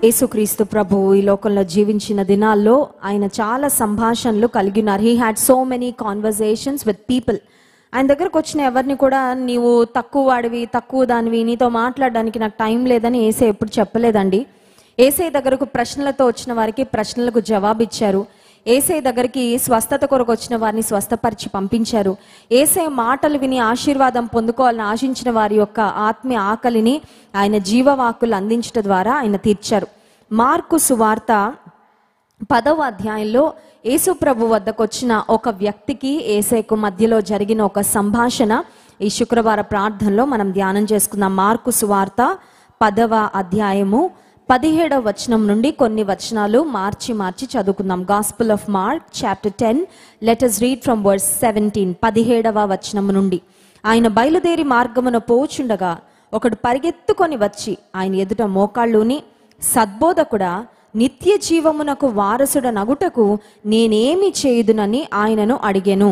యేసుక్రీస్తు ప్రభువు ఈ లోకంలో జీవించిన దినాల్లో ఆయన చాలా సంభాషణలు కలిగి ఉన్నారు. He had so many conversations with people. ఆయన దగ్గరకు వచ్చిన ఎవరిని కూడా నీవు తక్కువ వాడివి, తక్కువ దానివి, నీతో మాట్లాడడానికి నాకు టైం లేదని యేసయ్య ఎప్పుడు చెప్పలేదండి. యేసయ్య దగ్గరకు ప్రశ్నలతో వచ్చిన వారికి ప్రశ్నలకు జవాబు ఇచ్చారు. యేసయ్య దగ్గరికి స్వస్థత కొరకు వచ్చిన వారిని స్వస్థపరిచి పంపించారు. యేసయ్య మాటలు విని ఆశీర్వాదం పొందుకోవాలని ఆశించిన వారి యొక్క ఆత్మీయ ఆకలిని ఆయన జీవవాక్కులు అందించడం ద్వారా ఆయన తీర్చారు. మార్కు సువార్త 10వ అధ్యాయంలో యేసు ప్రభు వద్దకు వచ్చిన ఒక వ్యక్తికి యేసయ్యకు మధ్యలో జరిగిన ఒక సంభాషణ ఈ శుక్రవార ప్రార్థనలో మనం ధ్యానం చేసుకుందాం. మార్కు సువార్త 10వ అధ్యాయము 17వ వచనం నుండి కొన్ని వచనాలు మార్చి చదువుకుందాం. Gospel of Mark chapter 10, let us read from verse 17. 17వ వచనం నుండి. ఆయన బయలుదేరి మార్గమున పోచుండగా ఒకడు పరిగెత్తుకొని వచ్చి ఆయన ఎదుట మోకాళ్ళుని, సద్బోధకుడా, నిత్య జీవమునకు వారసుడ నగుటకు నేనేమి చేయుదునని ఆయనను అడిగెను.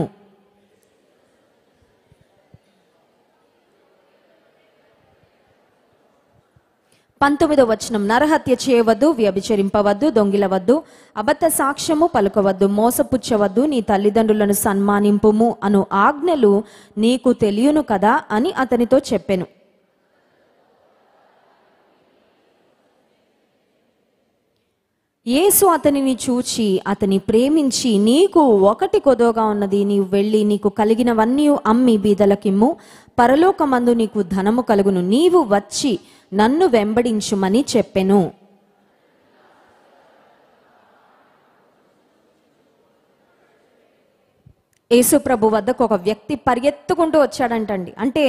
19వ వచనం. నరహత్య చేయవద్దు, వ్యభిచరింపవద్దు, దొంగిలవద్దు, అబద్ధ సాక్ష్యము పలుకవద్దు, మోసపుచ్చవద్దు, నీ తల్లిదండ్రులను సన్మానింపుము అను ఆజ్ఞలు నీకు తెలియను కదా అని అతనితో చెప్పెను. యేసు అతనిని చూచి అతని ప్రేమించి, నీకు ఒకటి కొదవగా ఉన్నది, నీవు వెళ్ళి నీకు కలిగినవన్నీ అమ్మి బీదలకిమ్ము, పరలోకమందు నీకు ధనము కలుగును, నీవు వచ్చి నన్ను వెంబడించుమని చెప్పెను. యేసు ప్రభు వద్దకు ఒక వ్యక్తి పరిగెత్తుకుంటూ వచ్చాడంటండి. అంటే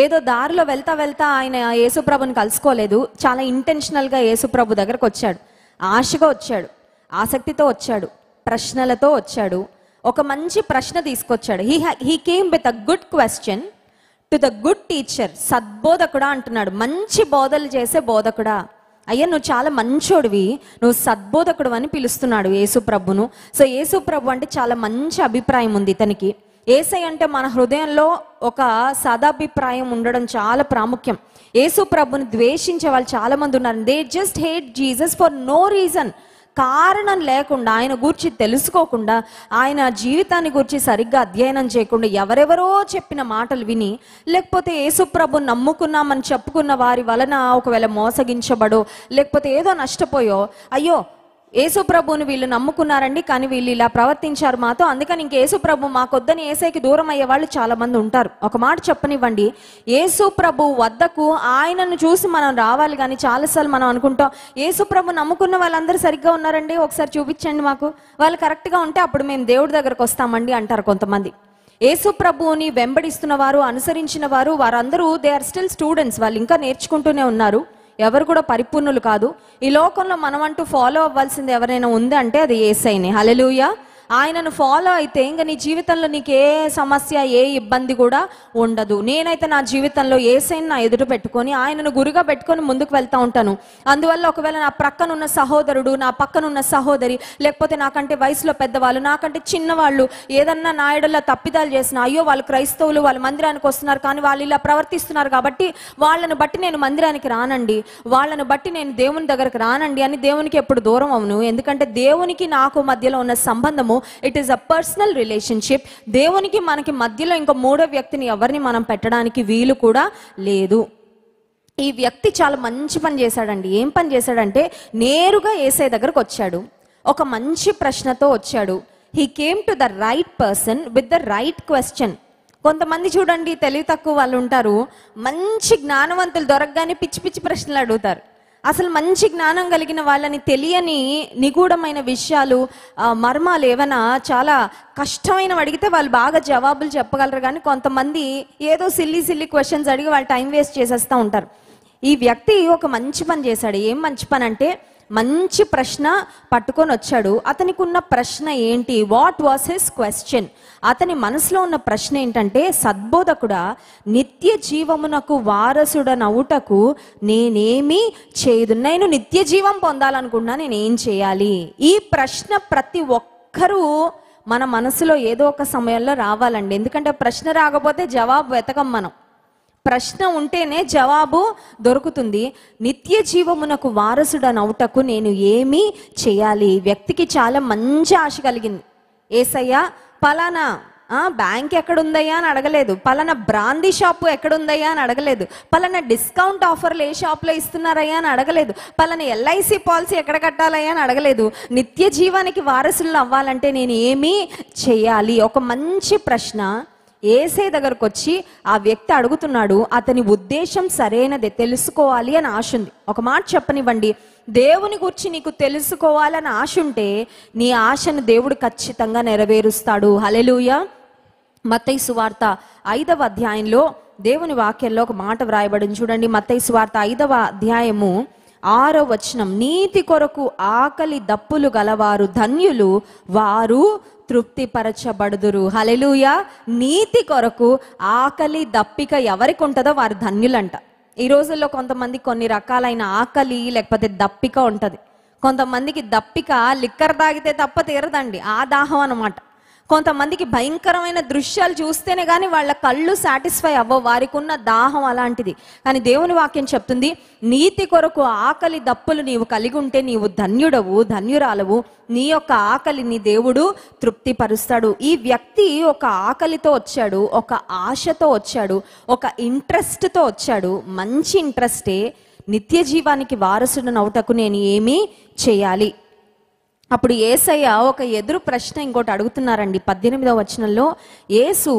ఏదో దారిలో వెళ్తా ఆయన యేసు ప్రభుని కలుసుకోలేదు. చాలా ఇంటెన్షనల్గా యేసు ప్రభు దగ్గరకు వచ్చాడు. ఆశగా వచ్చాడు, ఆసక్తితో వచ్చాడు, ప్రశ్నలతో వచ్చాడు. ఒక మంచి ప్రశ్న తీసుకొచ్చాడు. He came with a good question to the good teacher. సద్బోధకుడా అంటున్నాడు, మంచి బోధలు చేసే బోధకుడా. అయ్యా నువ్వు చాలా మంచోడివి, నువ్వు సద్బోధకుడు అని పిలుస్తున్నాడు యేసు ప్రభును. సో యేసు ప్రభు అంటే చాలా మంచి అభిప్రాయం ఉంది ఇతనికి. యేసయ్య అంటే మన హృదయంలో ఒక సదాభిప్రాయం ఉండడం చాలా ప్రాముఖ్యం. యేసు ప్రభుని ద్వేషించే వాళ్ళు చాలా మంది ఉన్నారు. They just hate Jesus for no reason. కారణం లేకుండా, ఆయన గూర్చి తెలుసుకోకుండా, ఆయన జీవితాన్ని గూర్చి సరిగ్గా అధ్యయనం చేయకుండా, ఎవరెవరో చెప్పిన మాటలు విని, లేకపోతే యేసు ప్రభుని నమ్ముకున్నామని చెప్పుకున్న వారి వలన ఒకవేళ మోసగించబడో, లేకపోతే ఏదో నష్టపోయో, అయ్యో యేసు ప్రభుని వీళ్ళు నమ్ముకున్నారండి కానీ వీళ్ళు ఇలా ప్రవర్తించారు మాతో, అందుకని ఇంక యేసు ప్రభు మాకొద్దని యేసయ్యకి దూరం అయ్యే వాళ్ళు చాలా మంది ఉంటారు. ఒక మాట చెప్పనివ్వండి, యేసు ప్రభు వద్దకు ఆయనను చూసి మనం రావాలి. కానీ చాలాసార్లు మనం అనుకుంటాం, యేసు ప్రభు నమ్ముకున్న వాళ్ళందరూ సరిగ్గా ఉన్నారండి, ఒకసారి చూపించండి మాకు, వాళ్ళు కరెక్ట్గా ఉంటే అప్పుడు మేము దేవుడి దగ్గరకు వస్తామండి అంటారు కొంతమంది. యేసు ప్రభువుని వెంబడిస్తున్న వారు, అనుసరించిన వారు, వారందరూ దే ఆర్ స్టిల్ స్టూడెంట్స్. వాళ్ళు ఇంకా నేర్చుకుంటూనే ఉన్నారు. ఎవరు కూడా పరిపూర్ణులు కాదు. ఈ లోకంలో మనం అంటూ ఫాలో అవ్వాల్సింది ఎవరైనా ఉంది అంటే అది యేసయ్యనే. హల్లెలూయా. ఆయనను ఫాలో అయితే ఇంకా నీ జీవితంలో నీకు ఏ సమస్య, ఏ ఇబ్బంది కూడా ఉండదు. నేనైతే నా జీవితంలో యేసయ్యను నా ఎదుట పెట్టుకొని ఆయనను గురిగా పెట్టుకొని ముందుకు వెళ్తూ ఉంటాను. అందువల్ల ఒకవేళ నా ప్రక్కనున్న సహోదరుడు, నా పక్కనున్న సహోదరి, లేకపోతే నాకంటే వయసులో పెద్దవాళ్ళు, నాకంటే చిన్నవాళ్ళు ఏదన్నా నా ఎడల తప్పిదాలు చేసిన, అయ్యో వాళ్ళు క్రైస్తవులు, వాళ్ళు మందిరానికి వస్తున్నారు కానీ వాళ్ళు ఇలా ప్రవర్తిస్తున్నారు కాబట్టి వాళ్ళను బట్టి నేను మందిరానికి రానండి, వాళ్ళను బట్టి నేను దేవుని దగ్గరకు రానండి అని దేవునికి ఎప్పుడు దూరం అవును. ఎందుకంటే దేవునికి నాకు మధ్యలో ఉన్న సంబంధము, it is a personal relationship. దేవునికి మనకి మధ్యలో ఇంకా మూడో వ్యక్తిని ఎవరిని మనం పెట్టడానికి వీలు కూడా లేదు. ఈ వ్యక్తి చాలా మంచి పని చేశాడండి. ఏం పని చేశాడంటే నేరుగా యేసయ్య దగ్గరకు వచ్చాడు, ఒక మంచి ప్రశ్నతో వచ్చాడు. He came to the right person with the right question. కొంతమంది చూడండి తెలివి తక్కువ వాళ్ళు ఉంటారు, మంచి జ్ఞానవంతులు దొరకగానే పిచ్చి పిచ్చి ప్రశ్నలు అడుగుతారు. అసలు మంచి జ్ఞానం కలిగిన వాళ్ళని తెలియని నిగూఢమైన విషయాలు, మర్మాలు ఏమైనా చాలా కష్టమైనవి అడిగితే వాళ్ళు బాగా జవాబులు చెప్పగలరు. కానీ కొంతమంది ఏదో సిల్లీ క్వశ్చన్స్ అడిగి వాళ్ళు టైం వేస్ట్ చేసేస్తూ ఉంటారు. ఈ వ్యక్తి ఒక మంచి పని చేశాడు. ఏం మంచి పని అంటే మంచి ప్రశ్న పట్టుకొని వచ్చాడు. అతనికి ఉన్న ప్రశ్న ఏంటి? What was his question? అతని మనసులో ఉన్న ప్రశ్న ఏంటంటే, సద్బోధకుడా, నిత్య జీవమునకు వారసుడనవుటకు నేనేమి చేయదు? నేను నిత్య జీవం పొందాలనుకున్నా, నేనేం చేయాలి? ఈ ప్రశ్న ప్రతి ఒక్కరూ మన మనసులో ఏదో ఒక సమయంలో రావాలండి. ఎందుకంటే ప్రశ్న రాకపోతే జవాబు వెతకం మనం. ప్రశ్న ఉంటేనే జవాబు దొరుకుతుంది. నిత్య జీవమునకు వారసుడనవుటకు నేను ఏమి చేయాలి? వ్యక్తికి చాలా మంచి ఆశ కలిగింది. యేసయ్య పలానా బ్యాంక్ ఎక్కడుందయ్యా అని అడగలేదు, పలానా బ్రాందీ షాపు ఎక్కడుందయ్యా అని అడగలేదు, పలానా డిస్కౌంట్ ఆఫర్లు ఏ షాప్లో ఇస్తున్నారయ్యా అని అడగలేదు, పలానా LIC పాలసీ ఎక్కడ కట్టాలయ్యా అని అడగలేదు. నిత్య జీవానికి వారసులు అవ్వాలంటే నేను ఏమి చేయాలి? ఒక మంచి ప్రశ్న యేసయ్య దగ్గరకు వచ్చి ఆ వ్యక్తి అడుగుతున్నాడు. అతని ఉద్దేశం సరైనదే, తెలుసుకోవాలి అని ఆశ ఉంది. ఒక మాట చెప్పనివ్వండి, దేవుని గురించి నీకు తెలుసుకోవాలని ఆశ ఉంటే నీ ఆశను దేవుడు ఖచ్చితంగా నెరవేరుస్తాడు. హల్లెలూయా. మత్తయి సువార్త 5వ అధ్యాయంలో దేవుని వాక్యంలో ఒక మాట వ్రాయబడింది చూడండి. మత్తయి సువార్త 5వ అధ్యాయము 6వ వచనం, నీతి కొరకు ఆకలి దప్పులు గలవారు ధన్యులు, వారు తృప్తిపరచబడుదురు. హల్లెలూయా. నీతి కొరకు ఆకలి దప్పిక ఎవరికి ఉంటుందో వారు ధన్యులంట. ఈ రోజుల్లో కొంతమంది కొన్ని రకాలైన ఆకలి లేకపోతే దప్పిక ఉంటుంది. కొంతమందికి దప్పిక లిక్కర్ తాగితే తప్ప తీరదండి, ఆ దాహం అన్నమాట. కొంతమందికి భయంకరమైన దృశ్యాలు చూస్తేనే కానీ వాళ్ళ కళ్ళు సాటిస్ఫై అవ్వవు, వారికి ఉన్న దాహం అలాంటిది. కానీ దేవుని వాక్యం చెప్తుంది, నీతి కొరకు ఆకలి దప్పులు నీవు కలిగి ఉంటే నీవు ధన్యుడవు, ధన్యురాలవు. నీ యొక్క ఆకలిని దేవుడు తృప్తిపరుస్తాడు. ఈ వ్యక్తి ఒక ఆకలితో వచ్చాడు, ఒక ఆశతో వచ్చాడు, ఒక ఇంట్రెస్ట్తో వచ్చాడు. మంచి ఇంట్రెస్టే. నిత్య జీవానికి వారసుడు నవ్వుటకు నేను ఏమి చేయాలి? అప్పుడు యేసయ్య ఒక ఎదురు ప్రశ్న ఇంకోటి అడుగుతున్నారండి. 18వ వచనంలో, యేసు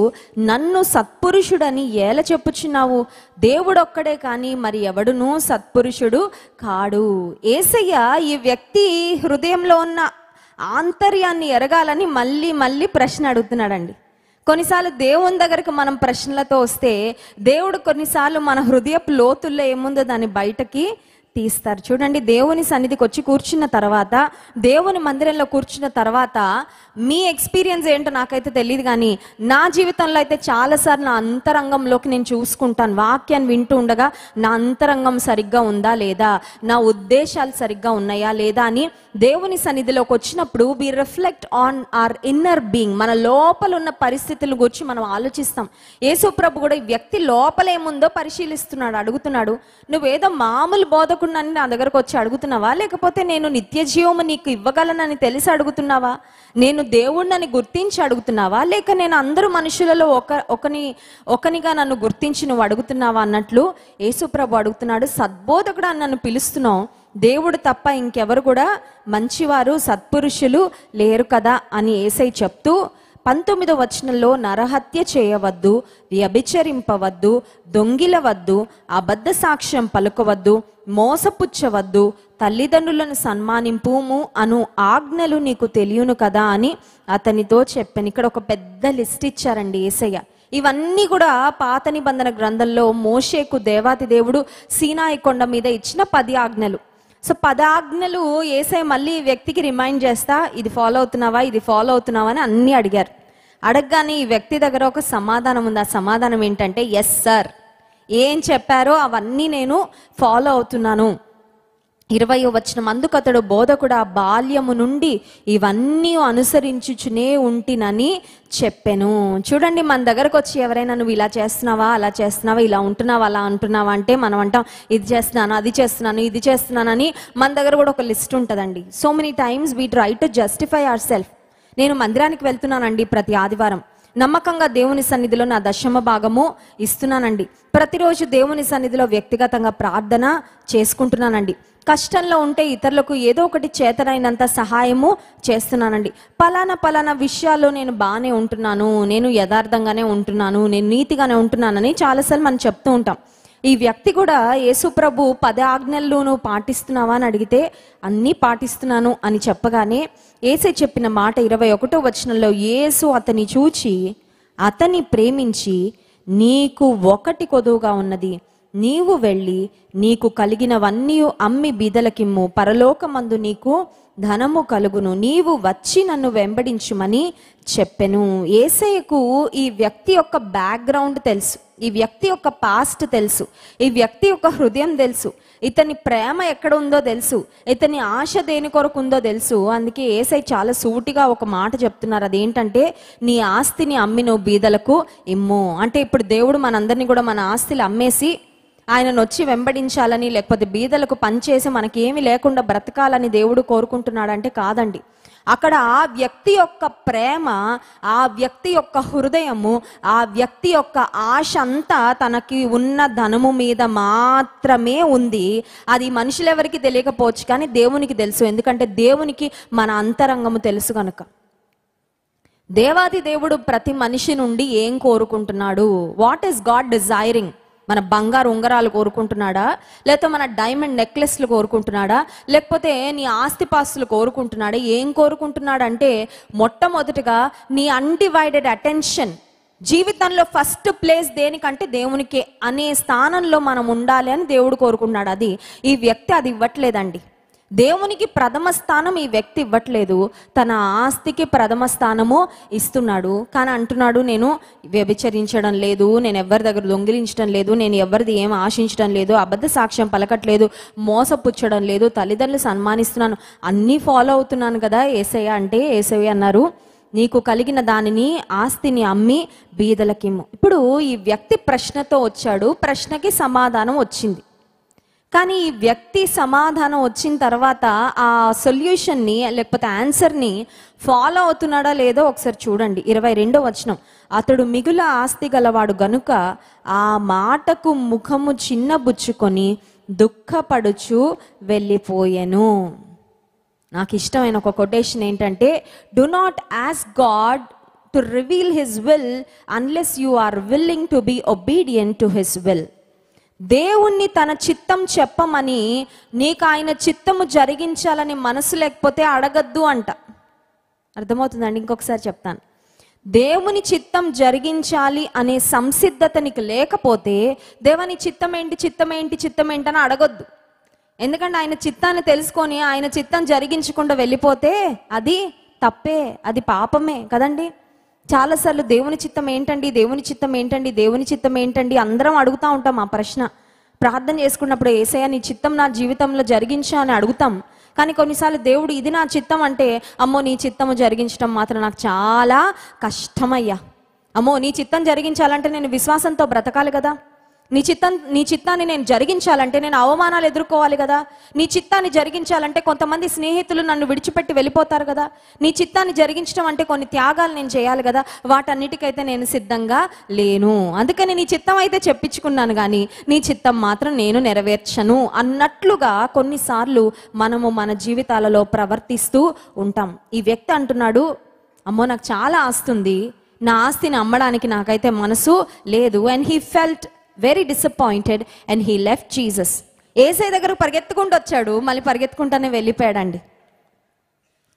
నన్ను సత్పురుషుడని ఏల చెప్పుచున్నావు? దేవుడొక్కడే కానీ మరి ఎవడునూ సత్పురుషుడు కాడు. యేసయ్య ఈ వ్యక్తి హృదయంలో ఉన్న ఆంతర్యాన్ని ఎరగాలని మళ్ళీ మళ్ళీ ప్రశ్న అడుగుతున్నాడండి. కొన్నిసార్లు దేవుని దగ్గరకు మనం ప్రశ్నలతో వస్తే దేవుడు కొన్నిసార్లు మన హృదయపు లోతుల్లో ఏముందో దాన్ని బయటకి తీస్తారు. చూడండి, దేవుని సన్నిధికి వచ్చి కూర్చున్న తర్వాత, దేవుని మందిరంలో కూర్చున్న తర్వాత మీ ఎక్స్పీరియన్స్ ఏంటో నాకైతే తెలియదు, కానీ నా జీవితంలో అయితే చాలాసార్లు నా అంతరంగంలోకి నేను చూసుకుంటాను. వాక్యాన్ని వింటూ ఉండగా నా అంతరంగం సరిగ్గా ఉందా లేదా, నా ఉద్దేశాలు సరిగ్గా ఉన్నాయా లేదా అని దేవుని సన్నిధిలోకి వచ్చినప్పుడు we reflect on our inner being. మన లోపల ఉన్న పరిస్థితుల గురించి మనం ఆలోచిస్తాం. యేసు ప్రభు కూడా ఈ వ్యక్తి లోపల ఏముందో పరిశీలిస్తున్నాడు, అడుగుతున్నాడు. నువ్వేదో మామూలు బోధకుడిని నా దగ్గరకు వచ్చి అడుగుతున్నావా, లేకపోతే నేను నిత్య జీవము నీకు ఇవ్వగలనని తెలిసి అడుగుతున్నావా, నేను దేవుడిని గుర్తించి అడుగుతున్నావా, లేక నేను అందరూ మనుషులలో ఒకనిగా నన్ను గుర్తించి నువ్వు అడుగుతున్నావా అన్నట్లు యేసు ప్రభు అడుగుతున్నాడు. సద్బోధకుడు అని నన్ను పిలుస్తున్నావు, దేవుడు తప్ప ఇంకెవరు కూడా మంచివారు సత్పురుషులు లేరు కదా అని యేసయ్య చెప్తూ 19వ వచనంలో, నరహత్య చేయవద్దు, వ్యభిచరింపవద్దు, దొంగిలవద్దు, అబద్ధ సాక్ష్యం పలుకవద్దు, మోసపుచ్చవద్దు, తల్లిదండ్రులను సన్మానింపుము అను ఆజ్ఞలు నీకు తెలియను కదా అని అతనితో చెప్పాను. ఇక్కడ ఒక పెద్ద లిస్ట్ ఇచ్చారండి యేసయ్య. ఇవన్నీ కూడా పాత నిబంధన గ్రంథంలో మోషేకు దేవాతి దేవుడు సీనాయి కొండ మీద ఇచ్చిన 10 ఆజ్ఞలు. సో 10 ఆజ్ఞలు యేసయ్య మళ్ళీ ఈ వ్యక్తికి రిమైండ్ చేస్తా, ఇది ఫాలో అవుతున్నావా, ఇది ఫాలో అవుతున్నావా అని అన్నీ అడిగారు. అడగగానే ఈ వ్యక్తి దగ్గర ఒక సమాధానం ఉంది. ఆ సమాధానం ఏంటంటే, ఎస్ సార్, ఏం చెప్పారో అవన్నీ నేను ఫాలో అవుతున్నాను. 20వ వచనం, అందుకు అతడు, బోధకుడా, బాల్యము నుండి ఇవన్నీ అనుసరించుచునే ఉంటినని చెప్పెను. చూడండి, మన దగ్గరకు వచ్చి ఎవరైనా నువ్వు ఇలా చేస్తున్నావా, అలా చేస్తున్నావా, ఇలా ఉంటున్నావా, అలా అంటున్నావా అంటే మనం అంటాం, ఇది చేస్తున్నాను, అది చేస్తున్నాను, ఇది చేస్తున్నానని. మన దగ్గర కూడా ఒక లిస్ట్ ఉంటుందండి. So many times we try to justify our self. నేను మందిరానికి వెళ్తున్నానండి ప్రతి ఆదివారం, నమ్మకంగా దేవుని సన్నిధిలో నా దశమ భాగము ఇస్తున్నానండి, ప్రతిరోజు దేవుని సన్నిధిలో వ్యక్తిగతంగా ప్రార్థన చేసుకుంటున్నానండి, కష్టంలో ఉంటే ఇతరులకు ఏదో ఒకటి చేతనైనంత సహాయము చేస్తున్నానండి, పలానా విషయాల్లో నేను బాగానే ఉంటున్నాను, నేను యథార్థంగానే ఉంటున్నాను, నేను నీతిగానే ఉంటున్నానని చాలాసార్లు మనం చెప్తూ ఉంటాం. ఈ వ్యక్తి కూడా యేసు ప్రభు 10 ఆజ్ఞలను నువ్వు పాటిస్తున్నావా అని అడిగితే అన్నీ పాటిస్తున్నాను అని చెప్పగానే యేసయ్య చెప్పిన మాట 21వ వచనంలో, యేసు అతని చూచి అతని ప్రేమించి, నీకు ఒకటి కొదువుగా ఉన్నది, నీవు వెళ్ళి నీకు కలిగినవన్నీ అమ్మి బీదలకిమ్ము, పరలోకమందు నీకు ధనము కలుగును, నీవు వచ్చి నన్ను వెంబడించుమని చెప్పెను. యేసయ్యకు ఈ వ్యక్తి యొక్క బ్యాక్గ్రౌండ్ తెలుసు, ఈ వ్యక్తి యొక్క పాస్ట్ తెలుసు, ఈ వ్యక్తి యొక్క హృదయం తెలుసు, ఇతని ప్రేమ ఎక్కడ ఉందో తెలుసు, ఇతని ఆశ దేని కొరకు ఉందో తెలుసు. అందుకే యేసయ్య చాలా సూటిగా ఒక మాట చెప్తున్నారు. అదేంటంటే, నీ ఆస్తిని అమ్మి నువ్వు బీదలకు ఇమ్ము. అంటే ఇప్పుడు దేవుడు మనందరినీ కూడా మన ఆస్తిని అమ్మేసి ఆయనను వచ్చి వెంబడించాలని, లేకపోతే బీదలకు పనిచేసి మనకేమి లేకుండా బ్రతకాలని దేవుడు కోరుకుంటున్నాడంటే కాదండి. అక్కడ ఆ వ్యక్తి యొక్క ప్రేమ, ఆ వ్యక్తి యొక్క హృదయము, ఆ వ్యక్తి యొక్క ఆశ అంతా తనకి ఉన్న ధనము మీద మాత్రమే ఉంది. అది మనుషులెవరికి తెలియకపోవచ్చు, కానీ దేవునికి తెలుసు. ఎందుకంటే దేవునికి మన అంతరంగము తెలుసు కనుక. దేవాది దేవుడు ప్రతి మనిషి నుండి ఏం కోరుకుంటున్నాడు? What is God desiring? మన బంగారు ఉంగరాలు కోరుకుంటున్నాడా, లేకపోతే మన డైమండ్ నెక్లెస్లు కోరుకుంటున్నాడా, లేకపోతే నీ ఆస్తిపాస్తులు కోరుకుంటున్నాడా? ఏం కోరుకుంటున్నాడంటే, మొట్టమొదటిగా నీ అన్డివైడెడ్ అటెన్షన్. జీవితంలో ఫస్ట్ ప్లేస్ దేనికంటే దేవునికి అనే స్థానంలో మనం ఉండాలి అని దేవుడు కోరుకున్నాడు. అది ఈ వ్యక్తి అది ఇవ్వట్లేదండి. దేవునికి ప్రథమ స్థానం ఈ వ్యక్తి ఇవ్వట్లేదు, తన ఆస్తికి ప్రథమ స్థానము ఇస్తున్నాడు. కానీ అంటున్నాడు, నేను వ్యభిచరించడం లేదు, నేను ఎవరి దగ్గర దొంగిలించడం లేదు, నేను ఎవరిది ఏం ఆశించడం లేదు, అబద్ధ సాక్ష్యం పలకట్లేదు, మోసపుచ్చడం లేదు, తల్లిదండ్రులు సన్మానిస్తున్నాను, అన్నీ ఫాలో అవుతున్నాను కదా యేసయ్య అంటే. యేసయ్య అన్నారు, నీకు కలిగిన దానిని, ఆస్తిని అమ్మి బీదలకిమ్ము. ఇప్పుడు ఈ వ్యక్తి ప్రశ్నతో వచ్చాడు, ప్రశ్నకి సమాధానం వచ్చింది. కానీ ఈ వ్యక్తి సమాధానం వచ్చిన తర్వాత ఆ సొల్యూషన్ని లేకపోతే ఆన్సర్ని ఫాలో అవుతున్నాడా లేదో ఒకసారి చూడండి. 22వ వచనం, అతడు మిగుల ఆస్తి గలవాడు గనుక ఆ మాటకు ముఖము చిన్నబుచ్చుకొని దుఃఖపడుచు వెళ్ళిపోయెను. నాకు ఇష్టమైన ఒక కొటేషన్ ఏంటంటే, do not ask God to reveal his will unless you are willing to be obedient to his will. దేవుణ్ణి తన చిత్తం చెప్పమని, నీకు ఆయన చిత్తము జరిగించాలని మనసు లేకపోతే అడగద్దు అంట. అర్థమవుతుందండి? ఇంకొకసారి చెప్తాను. దేవుని చిత్తం జరిగించాలి అనే సంసిద్ధత నీకు లేకపోతే, దేవుని చిత్తం ఏంటి, చిత్తం ఏంటి, చిత్తం ఏంటని అడగొద్దు. ఎందుకంటే ఆయన చిత్తాన్ని తెలుసుకొని ఆయన చిత్తం జరిగించకుండా వెళ్ళిపోతే అది తప్పే, అది పాపమే కదండి. చాలాసార్లు దేవుని చిత్తం ఏంటండి, దేవుని చిత్తం ఏంటండి, దేవుని చిత్తం ఏంటండి అందరం అడుగుతూ ఉంటాం. ఆ ప్రశ్న ప్రార్థన చేసుకున్నప్పుడు, యేసయ్య నీ చిత్తం నా జీవితంలో జరిగించా అని అడుగుతాం. కానీ కొన్నిసార్లు దేవుడు ఇది నా చిత్తం అంటే, అమ్మో నీ చిత్తము జరిగించడం మాత్రం నాకు చాలా కష్టమయ్యా, అమ్మో నీ చిత్తం జరిగించాలంటే నేను విశ్వాసంతో బ్రతకాలి కదా, నీ చిత్తాన్ని నేను జరిగించాలంటే నేను అవమానాలు ఎదుర్కోవాలి కదా, నీ చిత్తాన్ని జరిగించాలంటే కొంతమంది స్నేహితులు నన్ను విడిచిపెట్టి వెళ్ళిపోతారు కదా, నీ చిత్తాన్ని జరిగించడం అంటే కొన్ని త్యాగాలు నేను చేయాలి కదా, వాటన్నిటికైతే నేను సిద్ధంగా లేను. అందుకని నీ చిత్తం అయితే చెప్పించుకున్నాను కానీ నీ చిత్తం మాత్రం నేను నెరవేర్చను అన్నట్లుగా కొన్నిసార్లు మనము మన జీవితాలలో ప్రవర్తిస్తూ ఉంటాం. ఈ వ్యక్తి అంటున్నాడు, అమ్మో నాకు చాలా ఆస్తి ఉంది, నా ఆస్తిని అమ్మడానికి నాకైతే మనసు లేదు. And he felt very disappointed and he left Jesus. యేసయ్య దగ్గరకు పరిగెత్తుకుంటూ వచ్చాడు, మళ్ళీ పరిగెత్తుకుంటానే వెళ్ళిపోయాడండి.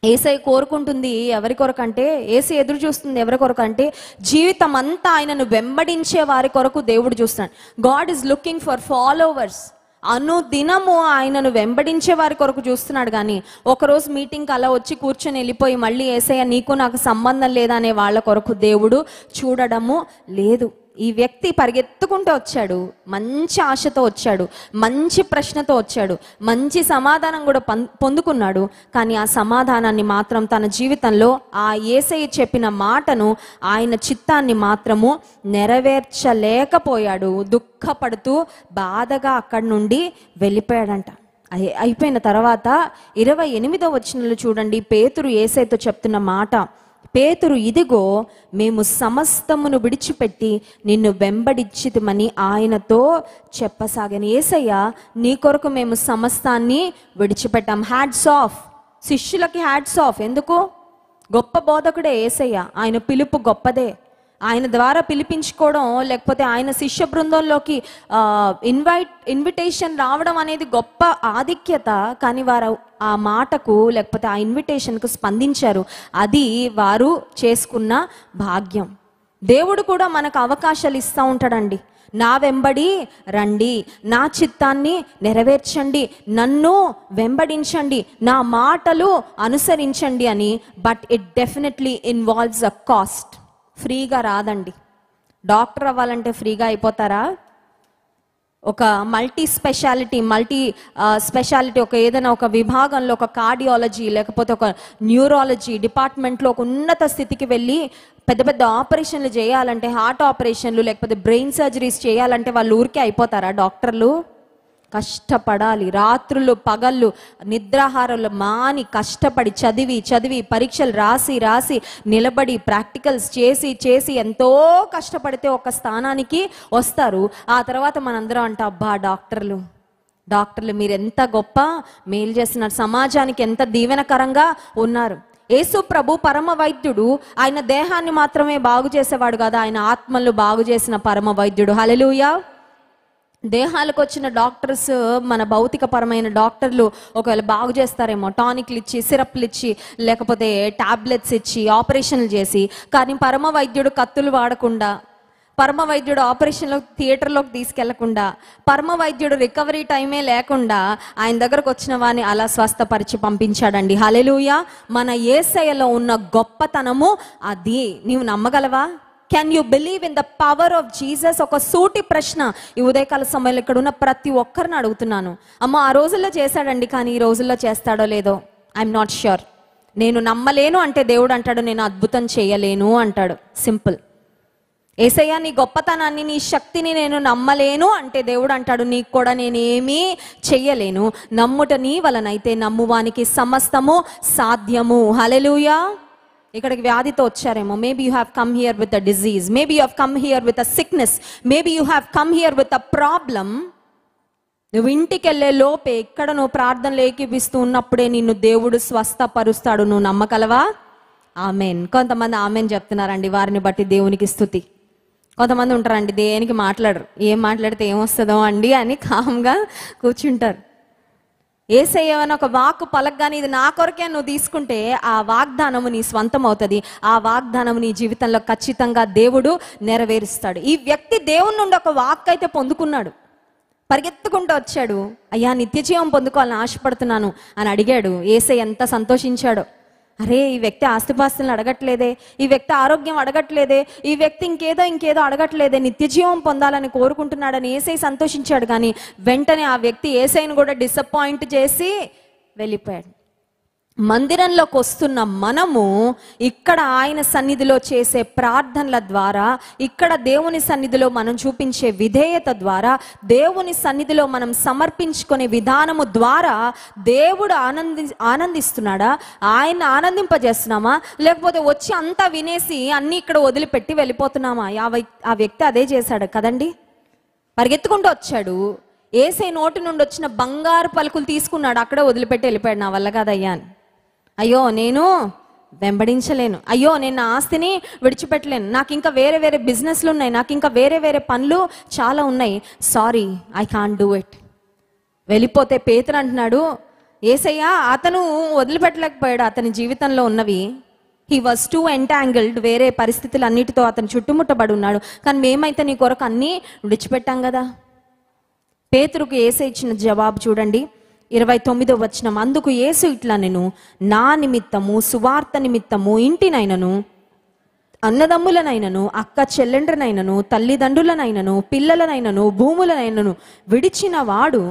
యేసయ్య కోరుకుంటుంది ఎవరి కొరకంటే, యేసయ్య ఎదురు చూస్తుంది ఎవరి కొరకంటే, జీవితం అంతా ఆయనను వెంబడించే వారి కొరకు దేవుడు చూస్తున్నాడు. God is looking for followers. అనుదినము ఆయనను వెంబడించే వారి కొరకు చూస్తున్నాడు. కానీ ఒకరోజు మీటింగ్కి అలా వచ్చి కూర్చొని వెళ్ళిపోయి మళ్ళీ యేసయ్య నీకు నాకు సంబంధం లేదనే వాళ్ళ కొరకు దేవుడు చూడడము లేదు. ఈ వ్యక్తి పరిగెత్తుకుంటూ వచ్చాడు, మంచి ఆశతో వచ్చాడు, మంచి ప్రశ్నతో వచ్చాడు, మంచి సమాధానం కూడా పొందుకున్నాడు. కానీ ఆ సమాధానాన్ని మాత్రం తన జీవితంలో ఆ యేసయ్య చెప్పిన మాటను, ఆయన చిత్తాన్ని మాత్రము నెరవేర్చలేకపోయాడు. దుఃఖపడుతూ బాధగా అక్కడి నుండి వెళ్ళిపోయాడంట. అయిపోయిన తర్వాత 28వ వచనంలో చూడండి, పేతురు యేసయ్యతో చెప్తున్న మాట. పేతురు, ఇదిగో మేము సమస్తమును విడిచిపెట్టి నిన్ను వెంబడించితిమని ఆయనతో చెప్పసాగాను. యేసయ్య, నీ కొరకు మేము సమస్తాన్ని విడిచిపెట్టాం. హ్యాట్స్ ఆఫ్, శిష్యులకి హ్యాట్స్ ఆఫ్. ఎందుకు? గొప్ప బోధకుడే యేసయ్య, ఆయన పిలుపు గొప్పదే. ఆయన ద్వారా పిలిపించుకోవడం, లేకపోతే ఆయన శిష్య బృందంలోకి ఇన్విటేషన్ రావడం అనేది గొప్ప ఆధిక్యత. కానీ వారు ఆ మాటకు లేకపోతే ఆ ఇన్విటేషన్కు స్పందించారు. అది వారు చేసుకున్న భాగ్యం. దేవుడు కూడా మనకు అవకాశాలు ఇస్తూ ఉంటాడండి. నా వెంబడి రండి, నా చిత్తాన్ని నెరవేర్చండి, నన్ను వెంబడించండి, నా మాటలు అనుసరించండి అని. But it definitely involves a cost. ఫ్రీగా రాదండి. డాక్టర్ అవ్వాలంటే ఫ్రీగా అయిపోతారా? ఒక స్పెషాలిటీ ఒక ఏదైనా ఒక విభాగంలో ఒక కార్డియాలజీ లేకపోతే ఒక న్యూరాలజీ డిపార్ట్మెంట్లో ఒక ఉన్నత స్థితికి వెళ్ళి పెద్ద పెద్ద ఆపరేషన్లు చేయాలంటే, హార్ట్ ఆపరేషన్లు లేకపోతే బ్రెయిన్ సర్జరీస్ చేయాలంటే వాళ్ళు ఊరికే అయిపోతారా డాక్టర్లు? కష్టపడాలి. రాత్రులు పగళ్ళు నిద్రాహారాలు మాని కష్టపడి చదివి పరీక్షలు రాసి నిలబడి ప్రాక్టికల్స్ చేసి ఎంతో కష్టపడితే ఒక స్థానానికి వస్తారు. ఆ తర్వాత మనందరం అబ్బా డాక్టర్లు మీరు ఎంత గొప్ప మేలు చేస్తున్నారు, సమాజానికి ఎంత దీవెనకరంగా ఉన్నారు. యేసు ప్రభు పరమ వైద్యుడు. ఆయన దేహాన్ని మాత్రమే బాగు చేసేవాడు కాదు, ఆయన ఆత్మలు బాగు చేసిన పరమ వైద్యుడు. హల్లెలూయా. దేహాలకు వచ్చిన డాక్టర్స్, మన భౌతిక పరమైన డాక్టర్లు ఒకవేళ బాగు చేస్తారేమో, టానిక్లు ఇచ్చి సిరప్లు ఇచ్చి లేకపోతే టాబ్లెట్స్ ఇచ్చి ఆపరేషన్లు చేసి. కానీ పరమ వైద్యుడు కత్తులు వాడకుండా, పరమ వైద్యుడు థియేటర్లోకి తీసుకెళ్లకుండా, పరమ వైద్యుడు రికవరీ టైమే లేకుండా ఆయన దగ్గరకు వచ్చిన వాడిని అలా స్వస్థపరిచి పంపించాడండి. హల్లెలూయా. మన యేసయ్యలో ఉన్న గొప్పతనము అది. నీవు నమ్మగలవా? Can you believe in the power of Jesus? ఒక సూటి ప్రశ్న ఈ ఉదయకాల సమయంలో ఇక్కడ ఉన్న ప్రతి ఒక్కరిని అడుగుతున్నాను. అమ్మో ఆ రోజుల్లో చేశాడండి, కానీ ఈ రోజుల్లో చేస్తాడో లేదో ఐఎమ్ నాట్ ష్యూర్. నేను నమ్మలేను అంటే దేవుడు అంటాడు నేను అద్భుతం చేయలేను అంటాడు. సింపుల్. యేసయ్య నీ గొప్పతనాన్ని నీ శక్తిని నేను నమ్మలేను అంటే దేవుడు అంటాడు నీకు కూడా నేనేమీ చెయ్యలేను. నమ్ముట నీ వలనైతే నమ్మువానికి సమస్తము సాధ్యము. హల్లెలూయా. ఇక్కడికి వ్యాధితో వచ్చారేమో. Maybe you have come here with a disease, maybe you have come here with a sickness, maybe you have come here with a problem. నువ్వు ఇంటికి వెళ్ళే లోపే ఇక్కడ నువ్వు ప్రార్థనలు ఏకీపిస్తూ ఉన్నప్పుడే నిన్ను దేవుడు స్వస్థపరుస్తాడు. నువ్వు నమ్మగలవా? ఆమెన్. కొంతమంది ఆమెన్ చెప్తున్నారండి, వారిని బట్టి దేవునికి స్తుతి. కొంతమంది ఉంటారండి దేనికి మాట్లాడరు, ఏం మాట్లాడితే ఏమొస్తుందో అండి అని కామ్గా కూర్చుంటారు. యేసయ్య అని ఒక వాక్కు పలకగానే ఇది నా కొరకే నువ్వు తీసుకుంటే ఆ వాగ్దానము నీ స్వంతం అవుతుంది. ఆ వాగ్దానము నీ జీవితంలో ఖచ్చితంగా దేవుడు నెరవేరుస్తాడు. ఈ వ్యక్తి దేవుని నుండి ఒక వాక్ అయితే పొందుకున్నాడు. పరిగెత్తుకుంటూ వచ్చాడు, అయ్యా నిత్య జీవం పొందుకోవాలని ఆశపడుతున్నాను అని అడిగాడు. యేసయ్య ఎంత సంతోషించాడో. అరే ఈ వ్యక్తి ఆస్తిపాస్తులను అడగట్లేదే, ఈ వ్యక్తి ఆరోగ్యం అడగట్లేదే, ఈ వ్యక్తి ఇంకేదో అడగట్లేదే, నిత్య జీవం పొందాలని కోరుకుంటున్నాడని యేసయ్య సంతోషించాడు. కానీ వెంటనే ఆ వ్యక్తి యేసయ్యను కూడా డిసప్పాయింట్ చేసి వెళ్ళిపోయాడు. మందిరంలోకి వస్తున్న మనము ఇక్కడ ఆయన సన్నిధిలో చేసే ప్రార్థనల ద్వారా, ఇక్కడ దేవుని సన్నిధిలో మనం చూపించే విధేయత ద్వారా, దేవుని సన్నిధిలో మనం సమర్పించుకునే విధానము ద్వారా దేవుడు ఆనందిస్తున్నాడా? ఆయన ఆనందింపజేస్తున్నామా? లేకపోతే వచ్చి అంతా వినేసి అన్ని ఇక్కడ వదిలిపెట్టి వెళ్ళిపోతున్నామా? ఆ వ్యక్తి అదే చేశాడు కదండి. పరిగెత్తుకుంటూ వచ్చాడు, యేసయ్య నోటి నుండి వచ్చిన బంగారు పలుకులు తీసుకున్నాడు, అక్కడే వదిలిపెట్టి వెళ్ళిపోయాడు. నా వల్ల కాదయ్యా అని. అయ్యో నేను వెంబడించలేను, అయ్యో నేను నా ఆస్తిని విడిచిపెట్టలేను, నాకు ఇంకా వేరే బిజినెస్లు ఉన్నాయి, నాకు ఇంకా వేరే పనులు చాలా ఉన్నాయి, sorry I can't do it. వెళ్ళిపోతే పేతురు అంటున్నాడు, యేసయ్య అతను వదిలిపెట్టలేకపోయాడు అతని జీవితంలో ఉన్నవి. హీ వాజ్ టూ ఎంటాంగిల్డ్, వేరే పరిస్థితులు అన్నిటితో అతను చుట్టుముట్టబడి ఉన్నాడు. కానీ మేమైతే నీ కొరకు అన్నీ విడిచిపెట్టాం కదా. పేతురుకు యేసయ్య ఇచ్చిన జవాబు చూడండి, 29వ వచనం. అందుకు యేసు ఇట్లా నేను నా నిమిత్తము సువార్త నిమిత్తము ఇంటినైనను అన్నదమ్ములనైనను అక్క చెల్లెండ్రనైనను తల్లిదండ్రులనైనను పిల్లలనైనను భూములనైనను విడిచిన వాడు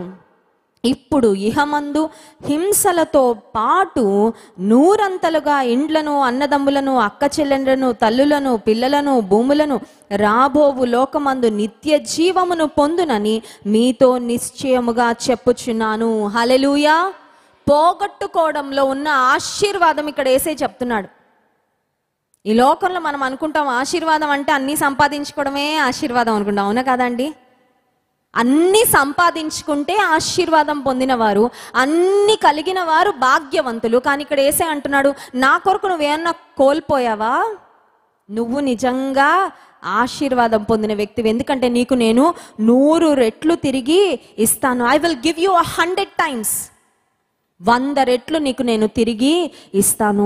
ఇప్పుడు ఇహమందు హింసలతో పాటు 100 ఇండ్లను అన్నదమ్ములను అక్క చెల్లెండ్రను తల్లులను పిల్లలను భూములను రాబోవు లోకమందు నిత్య జీవమును పొందునని మీతో నిశ్చయముగా చెప్పుచున్నాను. హల్లెలూయా. పోగొట్టుకోవడంలో ఉన్న ఆశీర్వాదం ఇక్కడ యేసయ్య చెప్తున్నాడు. ఈ లోకంలో మనం అనుకుంటాం ఆశీర్వాదం అంటే అన్నీ సంపాదించుకోవడమే ఆశీర్వాదం అనుకుంటాం, అవునా కాదండి? అన్ని సంపాదించుకుంటే ఆశీర్వాదం పొందినవారు, అన్ని కలిగిన వారు భాగ్యవంతులు. కానీ ఇక్కడ యేసయ్య అంటున్నాడు, నా కొరకు నువ్వేమన్నా కోల్పోయావా? నువ్వు నిజంగా ఆశీర్వాదం పొందిన వ్యక్తివి. ఎందుకంటే నీకు నేను 100 రెట్లు తిరిగి ఇస్తాను. I will give you 100 times. 100 రెట్లు నీకు నేను తిరిగి ఇస్తాను.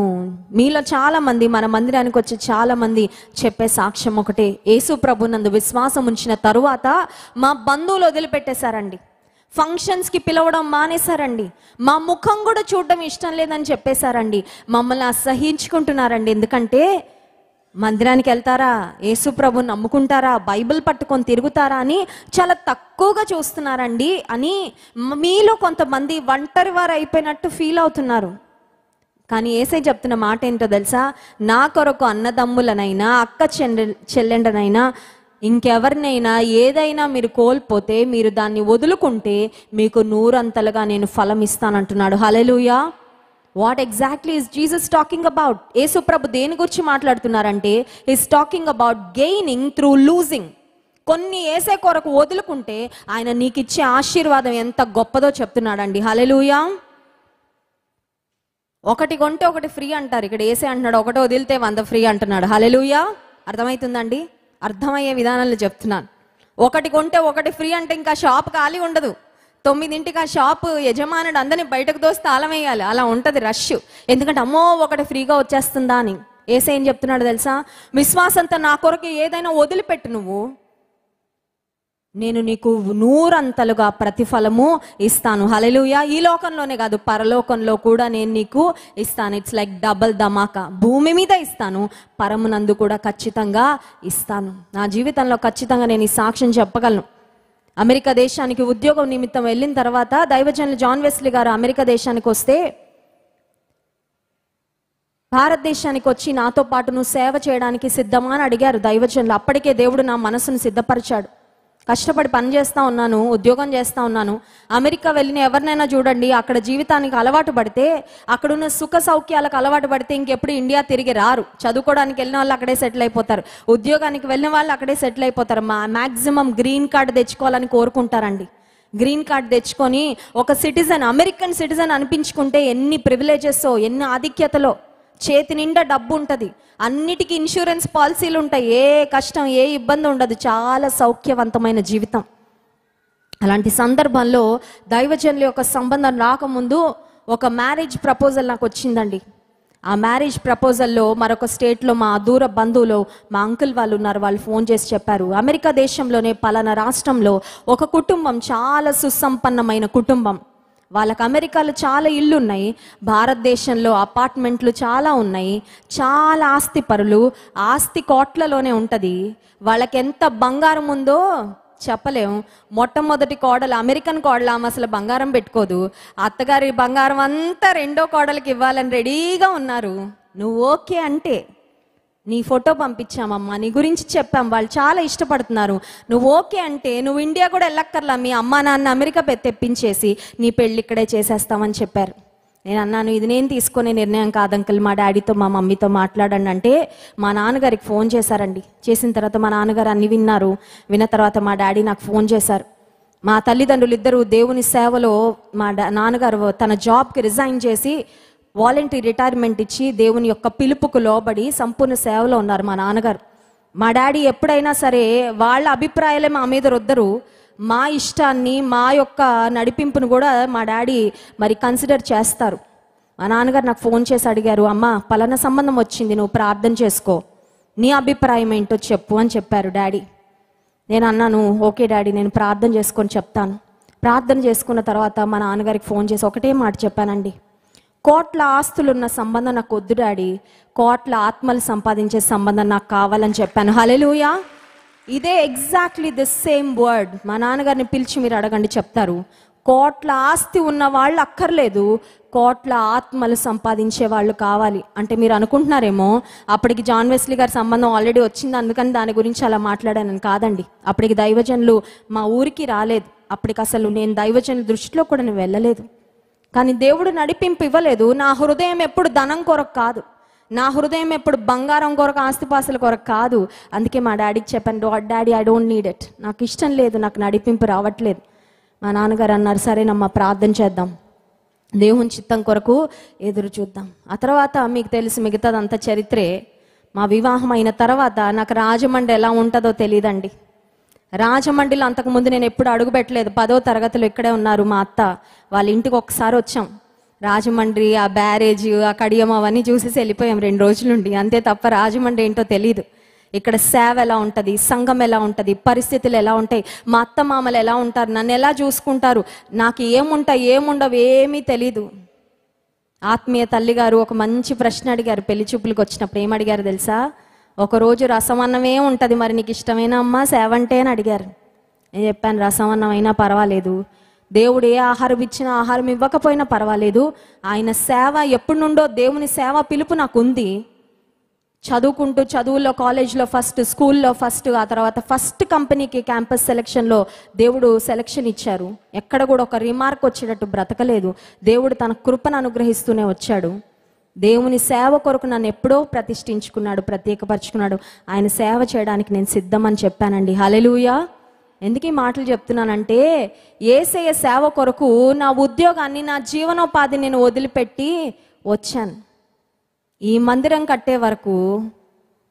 మీలో చాలా మంది, మన మందిరానికి వచ్చి చాలా మంది చెప్పే సాక్ష్యం ఒకటే, యేసు ప్రభు నందు విశ్వాసం ఉంచిన తరువాత మా బంధువులు వదిలిపెట్టేశారండి, ఫంక్షన్స్కి పిలవడం మానేశారండి, మా ముఖం కూడా చూడడం ఇష్టం లేదని చెప్పేశారండి, మమ్మల్ని అసహించుకుంటున్నారండి. ఎందుకంటే మందిరానికి వెళ్తారా, యేసు ప్రభుని నమ్ముకుంటారా, బైబిల్ పట్టుకొని తిరుగుతారా అని చాలా తక్కువగా చూస్తున్నారండి అని మీలో కొంతమంది ఒంటరి వారు అయిపోయినట్టు ఫీల్ అవుతున్నారు. కానీ యేసయ్య చెప్తున్న మాట ఏంటో తెలుసా? నా కొరకు అన్నదమ్ములనైనా, అక్క చెల్లెండనైనా, ఇంకెవరినైనా ఏదైనా మీరు కోల్పోతే, మీరు దాన్ని వదులుకుంటే మీకు 100 నేను ఫలం ఇస్తానంటున్నాడు. హల్లెలూయా. What exactly is Jesus talking about? యేసు ప్రభు దేని గురించి మాట్లాడుతున్నారంటే, is talking about gaining through losing. కొన్ని యేసయ్య కొరకు వదులుకుంటే ఆయన నీకు ఇచ్చే ఆశీర్వాదం ఎంత గొప్పదో చెప్తున్నాడండి. హల్లెలూయా. ఒకటి కొంటే ఒకటి ఫ్రీ అంటారు. ఇక్కడ యేసయ్య అంటున్నాడు, ఒకటి వదిలితే 100 ఫ్రీ అంటున్నాడు. హల్లెలూయా. అర్థమవుతుందండి? అర్థమయ్యే విధానాలు చెప్తున్నాను. ఒకటి కొంటే ఒకటి ఫ్రీ అంటే ఇంకా షాప్ ఖాళీ ఉండదు. 9ంటికి ఆ షాపు యజమానుడు అందరినీ బయటకు దోసి తాళం వేయాలి. అలా ఉంటుంది రష్. ఎందుకంటే అమ్మో ఒకటి ఫ్రీగా వచ్చేస్తుందా అని. యేసయ్య ఏం చెప్తున్నాడు తెలుసా? విశ్వాసంతో నా కొరకు ఏదైనా వదిలిపెట్టు నువ్వు, నేను నీకు 100 ప్రతిఫలము ఇస్తాను. హల్లెలూయా. ఈ లోకంలోనే కాదు, పరలోకంలో కూడా నేను నీకు ఇస్తాను. ఇట్స్ లైక్ డబల్ ధమాకా. భూమి మీద ఇస్తాను, పరమునందు కూడా ఖచ్చితంగా ఇస్తాను. నా జీవితంలో ఖచ్చితంగా నేను ఈ సాక్ష్యం చెప్పగలను. అమెరికా దేశానికి ఉద్యోగం నిమిత్తం వెళ్ళిన తర్వాత దైవజనులు జాన్ వెస్లీ గారు అమెరికా దేశానికి వస్తే, భారతదేశానికి వచ్చి నాతో పాటు నువ్వు సేవ చేయడానికి సిద్ధమా అని అడిగారు దైవజనులు. అప్పటికే దేవుడు నా మనసును సిద్ధపరిచాడు. కష్టపడి పని చేస్తూ ఉన్నాను, ఉద్యోగం చేస్తూ ఉన్నాను. అమెరికా వెళ్ళిన ఎవరినైనా చూడండి, అక్కడ జీవితానికి అలవాటు పడితే, అక్కడున్న సుఖ సౌఖ్యాలకు అలవాటు పడితే ఇంకెప్పుడు ఇండియా తిరిగి రారు. చదువుకోవడానికి వెళ్ళిన వాళ్ళు అక్కడే సెటిల్ అయిపోతారు, ఉద్యోగానికి వెళ్ళిన వాళ్ళు అక్కడే సెటిల్ అయిపోతారు. మ్యాక్సిమం గ్రీన్ కార్డు తెచ్చుకోవాలని కోరుకుంటారండి. గ్రీన్ కార్డు తెచ్చుకొని ఒక సిటిజన్, అమెరికన్ సిటిజన్ అనిపించుకుంటే ఎన్ని ప్రివిలేజెస్, ఎన్ని ఆధిక్యతలో. చేతి నిండా డబ్బు ఉంటుంది, అన్నిటికీ ఇన్సూరెన్స్ పాలసీలు ఉంటాయి, ఏ కష్టం ఏ ఇబ్బంది ఉండదు, చాలా సౌఖ్యవంతమైన జీవితం. అలాంటి సందర్భంలో దైవజనుల యొక్క సంబంధం రాకముందు ఒక మ్యారేజ్ ప్రపోజల్ నాకు వచ్చిందండి. ఆ మ్యారేజ్ ప్రపోజల్లో మరొక స్టేట్లో మా దూర బంధువులు, మా అంకుల్ వాళ్ళు ఉన్నారు. వాళ్ళు ఫోన్ చేసి చెప్పారు, అమెరికా దేశంలోనే పలానా రాష్ట్రంలో ఒక కుటుంబం, చాలా సుసంపన్నమైన కుటుంబం, వాళ్ళకి అమెరికాలో చాలా ఇళ్ళు ఉన్నాయి, భారతదేశంలో అపార్ట్మెంట్లు చాలా ఉన్నాయి, చాలా ఆస్తి పరులు, ఆస్తి కోట్లలోనే ఉంటుంది. వాళ్ళకి ఎంత బంగారం ఉందో చెప్పలేం. మొట్టమొదటి కోడలు, అమెరికన్ కోడలు, ఆమె అసలు బంగారం పెట్టుకోదు. అత్తగారి బంగారం అంతా రెండో కోడలికి ఇవ్వాలని రెడీగా ఉన్నారు. నువ్వు ఓకే అంటే నీ ఫోటో పంపించామమ్మా, నీ గురించి చెప్పాం, వాళ్ళు చాలా ఇష్టపడుతున్నారు, నువ్వు ఓకే అంటే నువ్వు ఇండియా కూడా వెళ్ళక్కర్లా, మీ అమ్మా నాన్న అమెరికా తెప్పించేసి నీ పెళ్ళి ఇక్కడే చేసేస్తామని చెప్పారు. నేను అన్నాను, ఇది నేను తీసుకునే నిర్ణయం కాదు అంకుల్, మా డాడీతో మా మమ్మీతో మాట్లాడండి అంటే మా నాన్నగారికి ఫోన్ చేశారండి. చేసిన తర్వాత మా నాన్నగారు అన్ని విన్నారు. విన్న తర్వాత మా డాడీ నాకు ఫోన్ చేశారు. మా తల్లిదండ్రులు ఇద్దరు దేవుని సేవలో, మా నాన్నగారు తన జాబ్కి రిజైన్ చేసి వాలంటరీ రిటైర్మెంట్ ఇచ్చి దేవుని యొక్క పిలుపుకు లోబడి సంపూర్ణ సేవలో ఉన్నారు మా నాన్నగారు. మా డాడీ ఎప్పుడైనా సరే వాళ్ళ అభిప్రాయాలే మా మీద రుద్దరు, మా ఇష్టాన్ని, మా యొక్క నడిపింపును కూడా మా డాడీ మరి కన్సిడర్ చేస్తారు. మా నాన్నగారు నాకు ఫోన్ చేసి అడిగారు, అమ్మ పలానా సంబంధం వచ్చింది, నువ్వు ప్రార్థన చేసుకో, నీ అభిప్రాయం ఏంటో చెప్పు అని చెప్పారు డాడీ. నేను అన్నాను, ఓకే డాడీ, నేను ప్రార్థన చేసుకొని చెప్తాను. ప్రార్థన చేసుకున్న తర్వాత మా నాన్నగారికి ఫోన్ చేసి ఒకటే మాట చెప్పానండి, కోట్ల ఆస్తులున్న సంబంధం నాకు వద్దు డాడీ, కోట్ల ఆత్మలు సంపాదించే సంబంధం నాకు కావాలని చెప్పాను. హల్లెలూయా. ఇదే ఎగ్జాక్ట్లీ ది సేమ్ వర్డ్. మా నాన్నగారిని పిలిచి మీరు అడగండి, చెప్తారు. కోట్ల ఆస్తి ఉన్న వాళ్ళు అక్కర్లేదు, కోట్ల ఆత్మలు సంపాదించే వాళ్ళు కావాలి. అంటే మీరు అనుకుంటున్నారేమో అప్పటికి జాన్ వెస్లీ గారి సంబంధం ఆల్రెడీ వచ్చింది అందుకని దాని గురించి అలా మాట్లాడానని. కాదండి, అప్పటికి దైవజనులు మా ఊరికి రాలేదు. అప్పటికి అసలు నేను దైవజనుల దృష్టిలో కూడా నేను వెళ్ళలేదు. కానీ దేవుడు నడిపింపు ఇవ్వలేదు. నా హృదయం ఎప్పుడు ధనం కొరకు కాదు, నా హృదయం ఎప్పుడు బంగారం కొరకు, ఆస్తిపాస్తుల కొరకు కాదు. అందుకే మా డాడీకి చెప్పాను, daddy I don't need it, నాకు ఇష్టం లేదు, నాకు నడిపింపు రావట్లేదు. మా నాన్నగారు అన్నారు, సరేనమ్మా ప్రార్థన చేద్దాం, దేవుని చిత్తం కొరకు ఎదురు చూద్దాం. ఆ తర్వాత మీకు తెలుసు మిగతాదంతా చరిత్రే. మా వివాహం అయిన తర్వాత నాకు రాజమండ్రి ఎలా ఉంటుందో తెలియదండి. రాజమండ్రిలో అంతకుముందు నేను ఎప్పుడు అడుగు పెట్టలేదు. 10వ తరగతిలో ఇక్కడే ఉన్నారు మా అత్త, వాళ్ళ ఇంటికి ఒకసారి వచ్చాం. రాజమండ్రి, ఆ బ్యారేజ్, ఆ కడియం అవన్నీ చూసేసి వెళ్ళిపోయాం 2 రోజులుండి. అంతే తప్ప రాజమండ్రి ఏంటో తెలీదు. ఇక్కడ సేవ ఎలా ఉంటుంది, సంఘం ఎలా ఉంటుంది, పరిస్థితులు ఎలా ఉంటాయి, మా అత్త మామలు ఎలా ఉంటారు, నన్ను ఎలా చూసుకుంటారు, నాకు ఏముంటాయి ఏముండవు ఏమీ తెలీదు. ఆత్మీయ తల్లి గారు ఒక మంచి ప్రశ్న అడిగారు పెళ్లి చూపులకు వచ్చినప్పుడు. ఏమడిగారు తెలుసా? ఒకరోజు రసం అన్నమే ఉంటుంది, మరి నీకు ఇష్టమైన అమ్మ సేవ అంటే అని అడిగారు. నేను చెప్పాను, రసం అన్నం అయినా పర్వాలేదు, దేవుడు ఏ ఆహారం ఇచ్చినా ఆహారం ఇవ్వకపోయినా పర్వాలేదు, ఆయన సేవ ఎప్పటి నుండో దేవుని సేవ పిలుపు నాకు ఉంది. చదువుకుంటూ చదువుల్లో కాలేజ్లో ఫస్ట్, స్కూల్లో ఫస్ట్, ఆ తర్వాత ఫస్ట్ కంపెనీకి క్యాంపస్ సెలక్షన్లో దేవుడు సెలక్షన్ ఇచ్చారు. ఎక్కడ కూడా ఒక రిమార్క్ వచ్చేటట్టు బ్రతకలేదు. దేవుడు తన కృపను అనుగ్రహిస్తూనే వచ్చాడు. దేవుని సేవ కొరకు నన్ను ఎప్పుడో ప్రతిష్ఠించుకున్నాడు, ప్రత్యేకపరుచుకున్నాడు. ఆయన సేవ చేయడానికి నేను సిద్ధమని చెప్పానండి. హల్లెలూయా. ఎందుకు ఈ మాటలు చెప్తున్నానంటే, యేసయ్య సేవ కొరకు నా ఉద్యోగాన్ని, నా జీవనోపాధి నేను వదిలిపెట్టి వచ్చాను. ఈ మందిరం కట్టే వరకు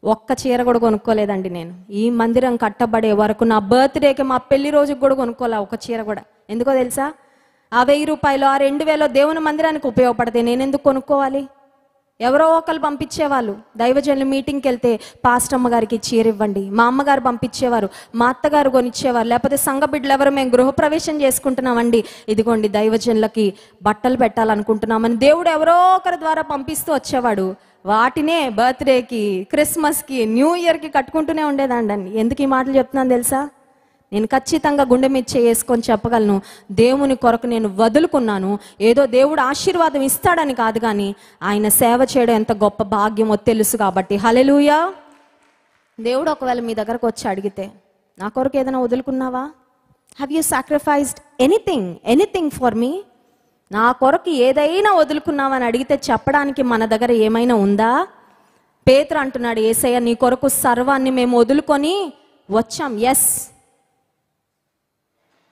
ఒక్క చీర కూడా కొనుక్కోలేదండి నేను. ఈ మందిరం కట్టబడే వరకు నా బర్త్డేకి, మా పెళ్లి రోజుకి కూడా కొనుక్కోలే ఒక చీర కూడా. ఎందుకో తెలుసా? ఆ 1000 రూపాయలు, ఆ 2000 దేవుని మందిరానికి ఉపయోగపడితే నేను ఎందుకు కొనుక్కోవాలి? ఎవరో ఒకరు పంపించేవాళ్ళు. దైవజనులు మీటింగ్కి వెళ్తే పాస్టమ్మ గారికి చీర ఇవ్వండి, మా అమ్మగారు పంపించేవారు, మా అత్తగారు కొనిచ్చేవారు. లేకపోతే సంఘ బిడ్డలు ఎవరు, మేము గృహప్రవేశం చేసుకుంటున్నామండి, ఇదిగోండి దైవజనులకి బట్టలు పెట్టాలనుకుంటున్నామని దేవుడు ఎవరో ఒకరి ద్వారా పంపిస్తూ వచ్చేవాడు. వాటినే బర్త్డేకి, క్రిస్మస్కి, న్యూ ఇయర్కి కట్టుకుంటూనే ఉండేదండి. ఎందుకు ఈ మాటలు చెప్తున్నాను తెలుసా? నేను ఖచ్చితంగా గుండె మీద చేసుకొని చెప్పగలను, దేవుని కొరకు నేను వదులుకున్నాను. ఏదో దేవుడు ఆశీర్వాదం ఇస్తాడని కాదు, కానీ ఆయన సేవ చేయడం ఎంత గొప్ప భాగ్యమో తెలుసు కాబట్టి. హల్లెలూయా. దేవుడు ఒకవేళ మీ దగ్గరకు వచ్చి అడిగితే, నా కొరకు ఏదైనా వదులుకున్నావా? Have you sacrificed anything for me? నా కొరకు ఏదైనా వదులుకున్నావని అడిగితే చెప్పడానికి మన దగ్గర ఏమైనా ఉందా? పేతురు అంటున్నాడు, యేసయ్య నీ కొరకు సర్వాన్ని మేము వదులుకొని వచ్చాం. ఎస్,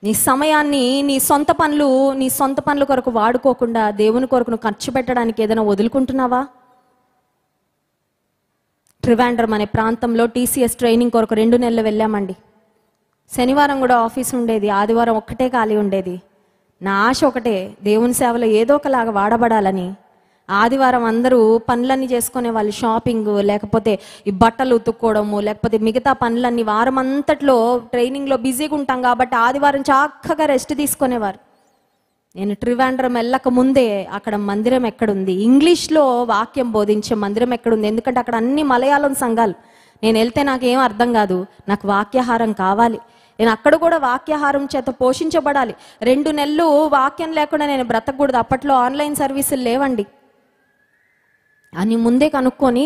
నీ సమయాన్ని నీ సొంత పనుల కొరకు వాడుకోకుండా దేవుని కొరకు నువ్వు ఖర్చు పెట్టడానికి ఏదైనా వదులుకుంటున్నావా? ట్రివాండ్రం అనే ప్రాంతంలో టీసీఎస్ ట్రైనింగ్ కొరకు 2 నెలలు వెళ్ళామండి. శనివారం కూడా ఆఫీస్ ఉండేది, ఆదివారం ఒక్కటే ఖాళీ ఉండేది. నా ఆశ ఒకటే, దేవుని సేవలో ఏదో ఒకలాగా వాడబడాలని. ఆదివారం అందరూ పనులన్నీ చేసుకునే వాళ్ళు, షాపింగ్, లేకపోతే ఈ బట్టలు ఉతుక్కోవడము, లేకపోతే మిగతా పనులన్నీ వారం అంతట్లో ట్రైనింగ్లో బిజీగా ఉంటాం కాబట్టి ఆదివారం చక్కగా రెస్ట్ తీసుకునేవారు. నేను ట్రివాండ్రం వెళ్ళక ముందే అక్కడ మందిరం ఎక్కడుంది, ఇంగ్లీష్లో వాక్యం బోధించే మందిరం ఎక్కడుంది, ఎందుకంటే అక్కడ అన్ని మలయాళం సంఘాలు. నేను వెళ్తే నాకేం అర్థం కాదు, నాకు వాక్యాహారం కావాలి, నేను అక్కడ కూడా వాక్యాహారం చేత పోషించబడాలి. 2 నెలలు వాక్యం లేకుండా నేను బ్రతకూడదు. అప్పట్లో ఆన్లైన్ సర్వీసులు లేవండి అని ముందే కనుక్కొని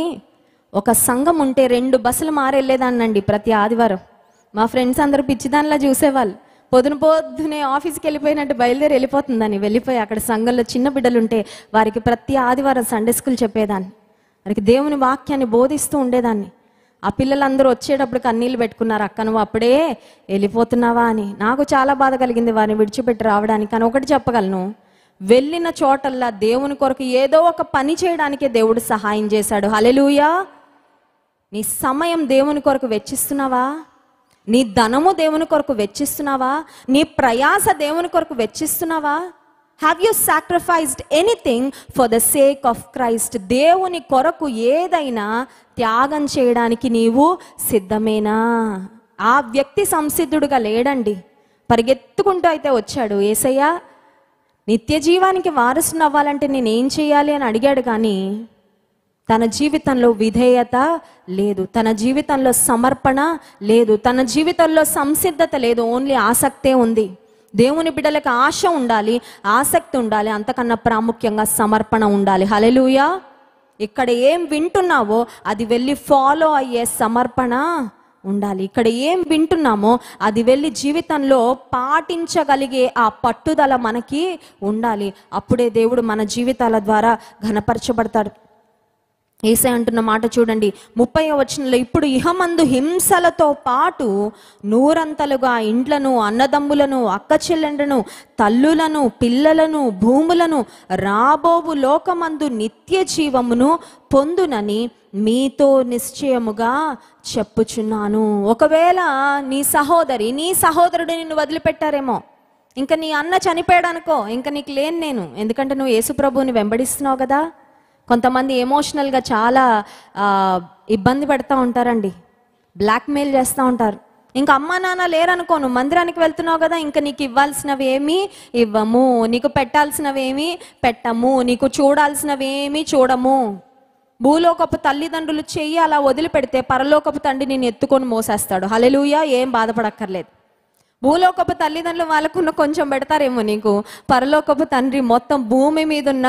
ఒక సంఘం ఉంటే 2 బస్సులు మారెళ్ళేదాన్నండి ప్రతి ఆదివారం. మా ఫ్రెండ్స్ అందరూ పిచ్చిదానిలా చూసేవాళ్ళు. పొద్దునే ఆఫీస్కి వెళ్ళిపోయినట్టు బయలుదేరి వెళ్ళిపోతుందని. వెళ్ళిపోయి అక్కడ సంఘంలో చిన్న బిడ్డలు ఉంటే వారికి ప్రతి ఆదివారం సండే స్కూల్ చెప్పేదాన్ని, వారికి దేవుని వాక్యాన్ని బోధిస్తూ ఉండేదాన్ని. ఆ పిల్లలందరూ వచ్చేటప్పుడు కన్నీళ్ళు పెట్టుకున్నారు, అక్క నువ్వు అప్పుడే వెళ్ళిపోతున్నావా అని. నాకు చాలా బాధ కలిగింది వారిని విడిచిపెట్టి రావడానికి. కానీ ఒకటి చెప్పగలను, వెళ్ళిన చోటల్లా దేవుని కొరకు ఏదో ఒక పని చేయడానికే దేవుడు సహాయం చేశాడు. హల్లెలూయా. నీ సమయం దేవుని కొరకు వెచ్చిస్తున్నావా? నీ ధనము దేవుని కొరకు వెచ్చిస్తున్నావా? నీ ప్రయాస దేవుని కొరకు వెచ్చిస్తున్నావా? Have you sacrificed anything for the sake of Christ? దేవుని కొరకు ఏదైనా త్యాగం చేయడానికి నీవు సిద్ధమేనా? ఆ వ్యక్తి సంసిద్ధుడుగా లేడండి, పరిగెత్తుకుంటూ అయితే వచ్చాడు. యేసయ్య నిత్య జీవానికి వారసుని అవ్వాలంటే నేనేం చేయాలి అని అడిగాడు. కానీ తన జీవితంలో విధేయత లేదు, తన జీవితంలో సమర్పణ లేదు, తన జీవితంలో సంసిద్ధత లేదు. ఓన్లీ ఆసక్తే ఉంది. దేవుని బిడ్డలకు ఆశ ఉండాలి, ఆసక్తి ఉండాలి, అంతకన్నా ప్రాముఖ్యంగా సమర్పణ ఉండాలి. హల్లెలూయా. ఇక్కడ ఏం వింటున్నావో అది వెళ్ళి ఫాలో అయ్యే సమర్పణ ఉండాలి. ఇక్కడ ఏం వింటున్నామో అది వెళ్ళి జీవితంలో పాటించగలిగే ఆ పట్టుదల మనకి ఉండాలి. అప్పుడే దేవుడు మన జీవితాల ద్వారా ఘనపరచబడతాడు. యేసయ్య అంటున్న మాట చూడండి, 30వ వచనంలో, ఇప్పుడు ఇహమందు హింసలతో పాటు 100 ఇండ్లను, అన్నదమ్ములను, అక్క చెల్లెండ్లను, తల్లులను, పిల్లలను, భూములను, రాబోవు లోకమందు నిత్య జీవమును పొందునని మీతో నిశ్చయముగా చెప్పుచున్నాను. ఒకవేళ నీ సహోదరి, నీ సహోదరుడు నిన్ను వదిలిపెట్టారేమో, ఇంకా నీ అన్న చనిపోయాడనుకో, ఇంకా నీకు లేను నేను, ఎందుకంటే నువ్వు యేసు ప్రభువుని వెంబడిస్తున్నావు కదా. కొంతమంది ఎమోషనల్గా చాలా ఇబ్బంది పెడతా ఉంటారండి, బ్లాక్మెయిల్ చేస్తూ ఉంటారు. ఇంకా అమ్మా నాన్న లేరనుకో, నువ్వు మందిరానికి వెళ్తున్నావు కదా, ఇంకా నీకు ఇవ్వాల్సినవి ఏమీ ఇవ్వము, నీకు పెట్టాల్సినవి ఏమీ పెట్టము, నీకు చూడాల్సినవి ఏమీ చూడము. భూలోకపు తల్లిదండ్రులు చెయ్యి అలా వదిలిపెడితే పరలోకపు తండ్రి నేను ఎత్తుకొని మోసేస్తాడు. హల్లెలూయా. ఏం బాధపడక్కర్లేదు. భూలోకపు తల్లిదండ్రులు వాళ్ళకున్న కొంచెం పెడతారేమో నీకు, పరలోకపు తండ్రి మొత్తం భూమి మీద ఉన్న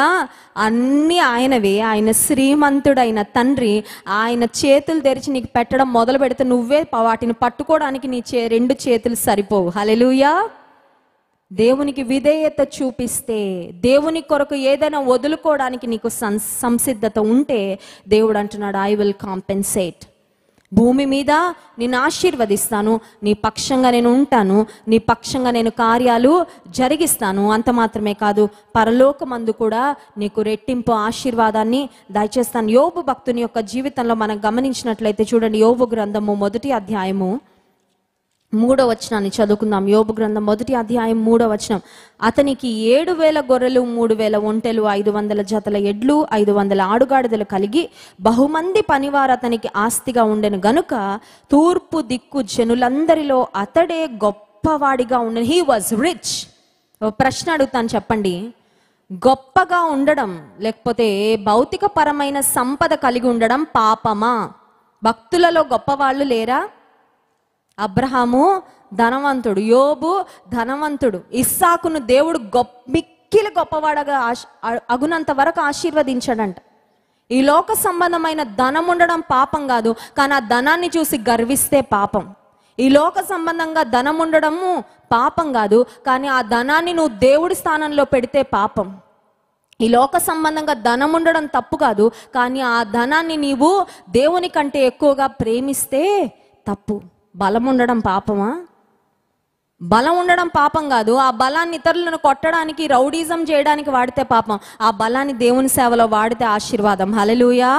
అన్ని ఆయనవి. ఆయన శ్రీమంతుడైన తండ్రి ఆయన చేతులు తెరిచి నీకు పెట్టడం మొదలు పెడితే నువ్వే వాటిని పట్టుకోవడానికి నీ రెండు చేతులు సరిపోవు. హల్లెలూయా. దేవునికి విధేయత చూపిస్తే, దేవుని కొరకు ఏదైనా వదులుకోవడానికి నీకు సంసిద్ధత ఉంటే దేవుడు అంటున్నాడు, ఐ విల్ కాంపెన్సేట్. భూమి మీద నేను ఆశీర్వదిస్తాను, నీ పక్షంగా నేను ఉంటాను, నీ పక్షంగా నేను కార్యాలు జరిగిస్తాను. అంత మాత్రమే కాదు, పరలోకమందు కూడా నీకు రెట్టింపు ఆశీర్వాదాన్ని దయచేస్తాను. యోబు భక్తుని యొక్క జీవితంలో మనం గమనించినట్లయితే చూడండి, యోబు గ్రంథము 1వ అధ్యాయము 3వ వచనాన్ని చదువుకుందాం. యోబు గ్రంథం 1వ అధ్యాయం 3వ వచనం. అతనికి 7,000 గొర్రెలు, 3,000 ఒంటెలు, 500 జతల ఎడ్లు, 500 ఆడుగాడిదలు కలిగి బహుమంది పనివారు అతనికి ఆస్తిగా ఉండెను గనుక తూర్పు దిక్కు జనులందరిలో అతడే గొప్పవాడిగా ఉండెను. He was rich. ప్రశ్న అడుగుతాను, చెప్పండి, గొప్పగా ఉండడం లేకపోతే భౌతిక పరమైన సంపద కలిగి ఉండడం పాపమా? భక్తులలో గొప్పవాళ్ళు లేరా? అబ్రహాము ధనవంతుడు, యోబు ధనవంతుడు, ఇస్సాకును దేవుడు మిక్కిలి గొప్పవాడగా అగునంత వరకు ఆశీర్వదించాడంట. ఈ లోక సంబంధమైన ధనం ఉండడం పాపం కాదు, కానీ ఆ ధనాన్ని చూసి గర్విస్తే పాపం. ఈ లోక సంబంధంగా ధనం ఉండడము పాపం కాదు, కానీ ఆ ధనాన్ని నువ్వు దేవుడి స్థానంలో పెడితే పాపం. ఈ లోక సంబంధంగా ధనం ఉండడం తప్పు కాదు, కానీ ఆ ధనాన్ని నీవు దేవుని కంటే ఎక్కువగా ప్రేమిస్తే తప్పు. బలం ఉండడం పాపమా? బలం ఉండడం పాపం కాదు. ఆ బలాన్ని ఇతరులను కొట్టడానికి, రౌడీజం చేయడానికి వాడితే పాపం. ఆ బలాన్ని దేవుని సేవలో వాడితే ఆశీర్వాదం. హల్లెలూయా.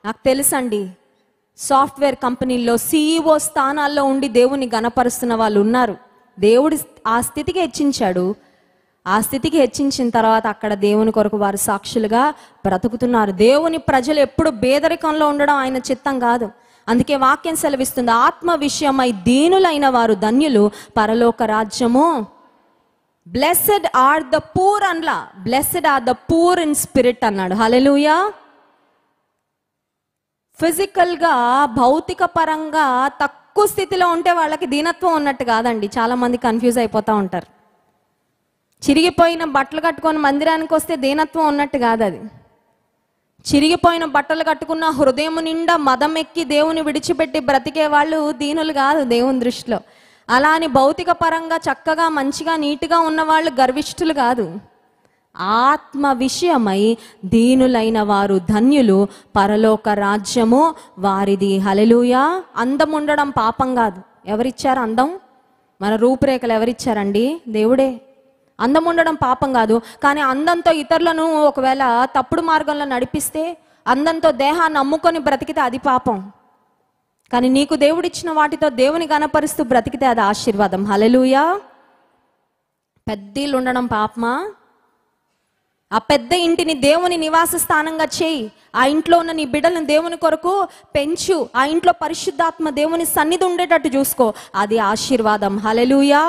నాకు తెలుసండి, సాఫ్ట్వేర్ కంపెనీల్లో CEO స్థానాల్లో ఉండి దేవుని గణపరుస్తున్న వాళ్ళు ఉన్నారు. దేవుడి ఆ స్థితికి హెచ్చించాడు. ఆ స్థితికి హెచ్చించిన తర్వాత అక్కడ దేవుని కొరకు వారు సాక్షులుగా బ్రతుకుతున్నారు. దేవుని ప్రజలు ఎప్పుడు పేదరికంలో ఉండడం ఆయన చిత్తం కాదు. అందుకే వాక్యం సెలవిస్తుంది, ఆత్మ విషయమై దీనులైన వారు ధన్యులు, పరలోక రాజ్యము. బ్లెస్డ్ ఆర్ ద పూర్ అన్లా, blessed are the poor in spirit అన్నాడు. హల్లెలూయా. ఫిజికల్ గా భౌతిక పరంగా తక్కువ స్థితిలో ఉంటే వాళ్ళకి దీనత్వం ఉన్నట్టు కాదండి. చాలా మంది కన్ఫ్యూజ్ అయిపోతూ ఉంటారు. చిరిగిపోయిన బట్టలు కట్టుకొని మందిరానికి వస్తే దీనత్వం ఉన్నట్టు కాదు అది. చిరిగిపోయిన బట్టలు కట్టుకున్న హృదయం నిండా మదం ఎక్కి దేవుని విడిచిపెట్టి బ్రతికే వాళ్ళు దీనులు కాదు దేవుని దృష్టిలో. అలా అని భౌతిక పరంగా చక్కగా మంచిగా నీట్గా ఉన్న వాళ్ళు గర్విష్ఠులు కాదు. ఆత్మ విషయమై దీనులైన వారు ధన్యులు, పరలోక రాజ్యము వారిది. హల్లెలూయా. అందం ఉండడం పాపం కాదు. ఎవరిచ్చారు అందం? మన రూపురేఖలు ఎవరిచ్చారండి? దేవుడే. అందం ఉండడం పాపం కాదు, కానీ అందంతో ఇతరులను ఒకవేళ తప్పుడు మార్గంలో నడిపిస్తే, అందంతో దేహాన్ని అమ్ముకొని బ్రతికితే అది పాపం. కానీ నీకు దేవుడిచ్చిన వాటితో దేవుని గణపరుస్తూ బ్రతికితే అది ఆశీర్వాదం. హల్లెలూయా. పెద్ద ఇల్లు ఉండడం పాపమా? ఆ పెద్ద ఇంటిని దేవుని నివాస స్థానంగా చేయి. ఆ ఇంట్లో ఉన్న నీ బిడ్డలను దేవుని కొరకు పెంచు. ఆ ఇంట్లో పరిశుద్ధాత్మ దేవుని సన్నిధి ఉండేటట్టు చూసుకో, అది ఆశీర్వాదం. హల్లెలూయా.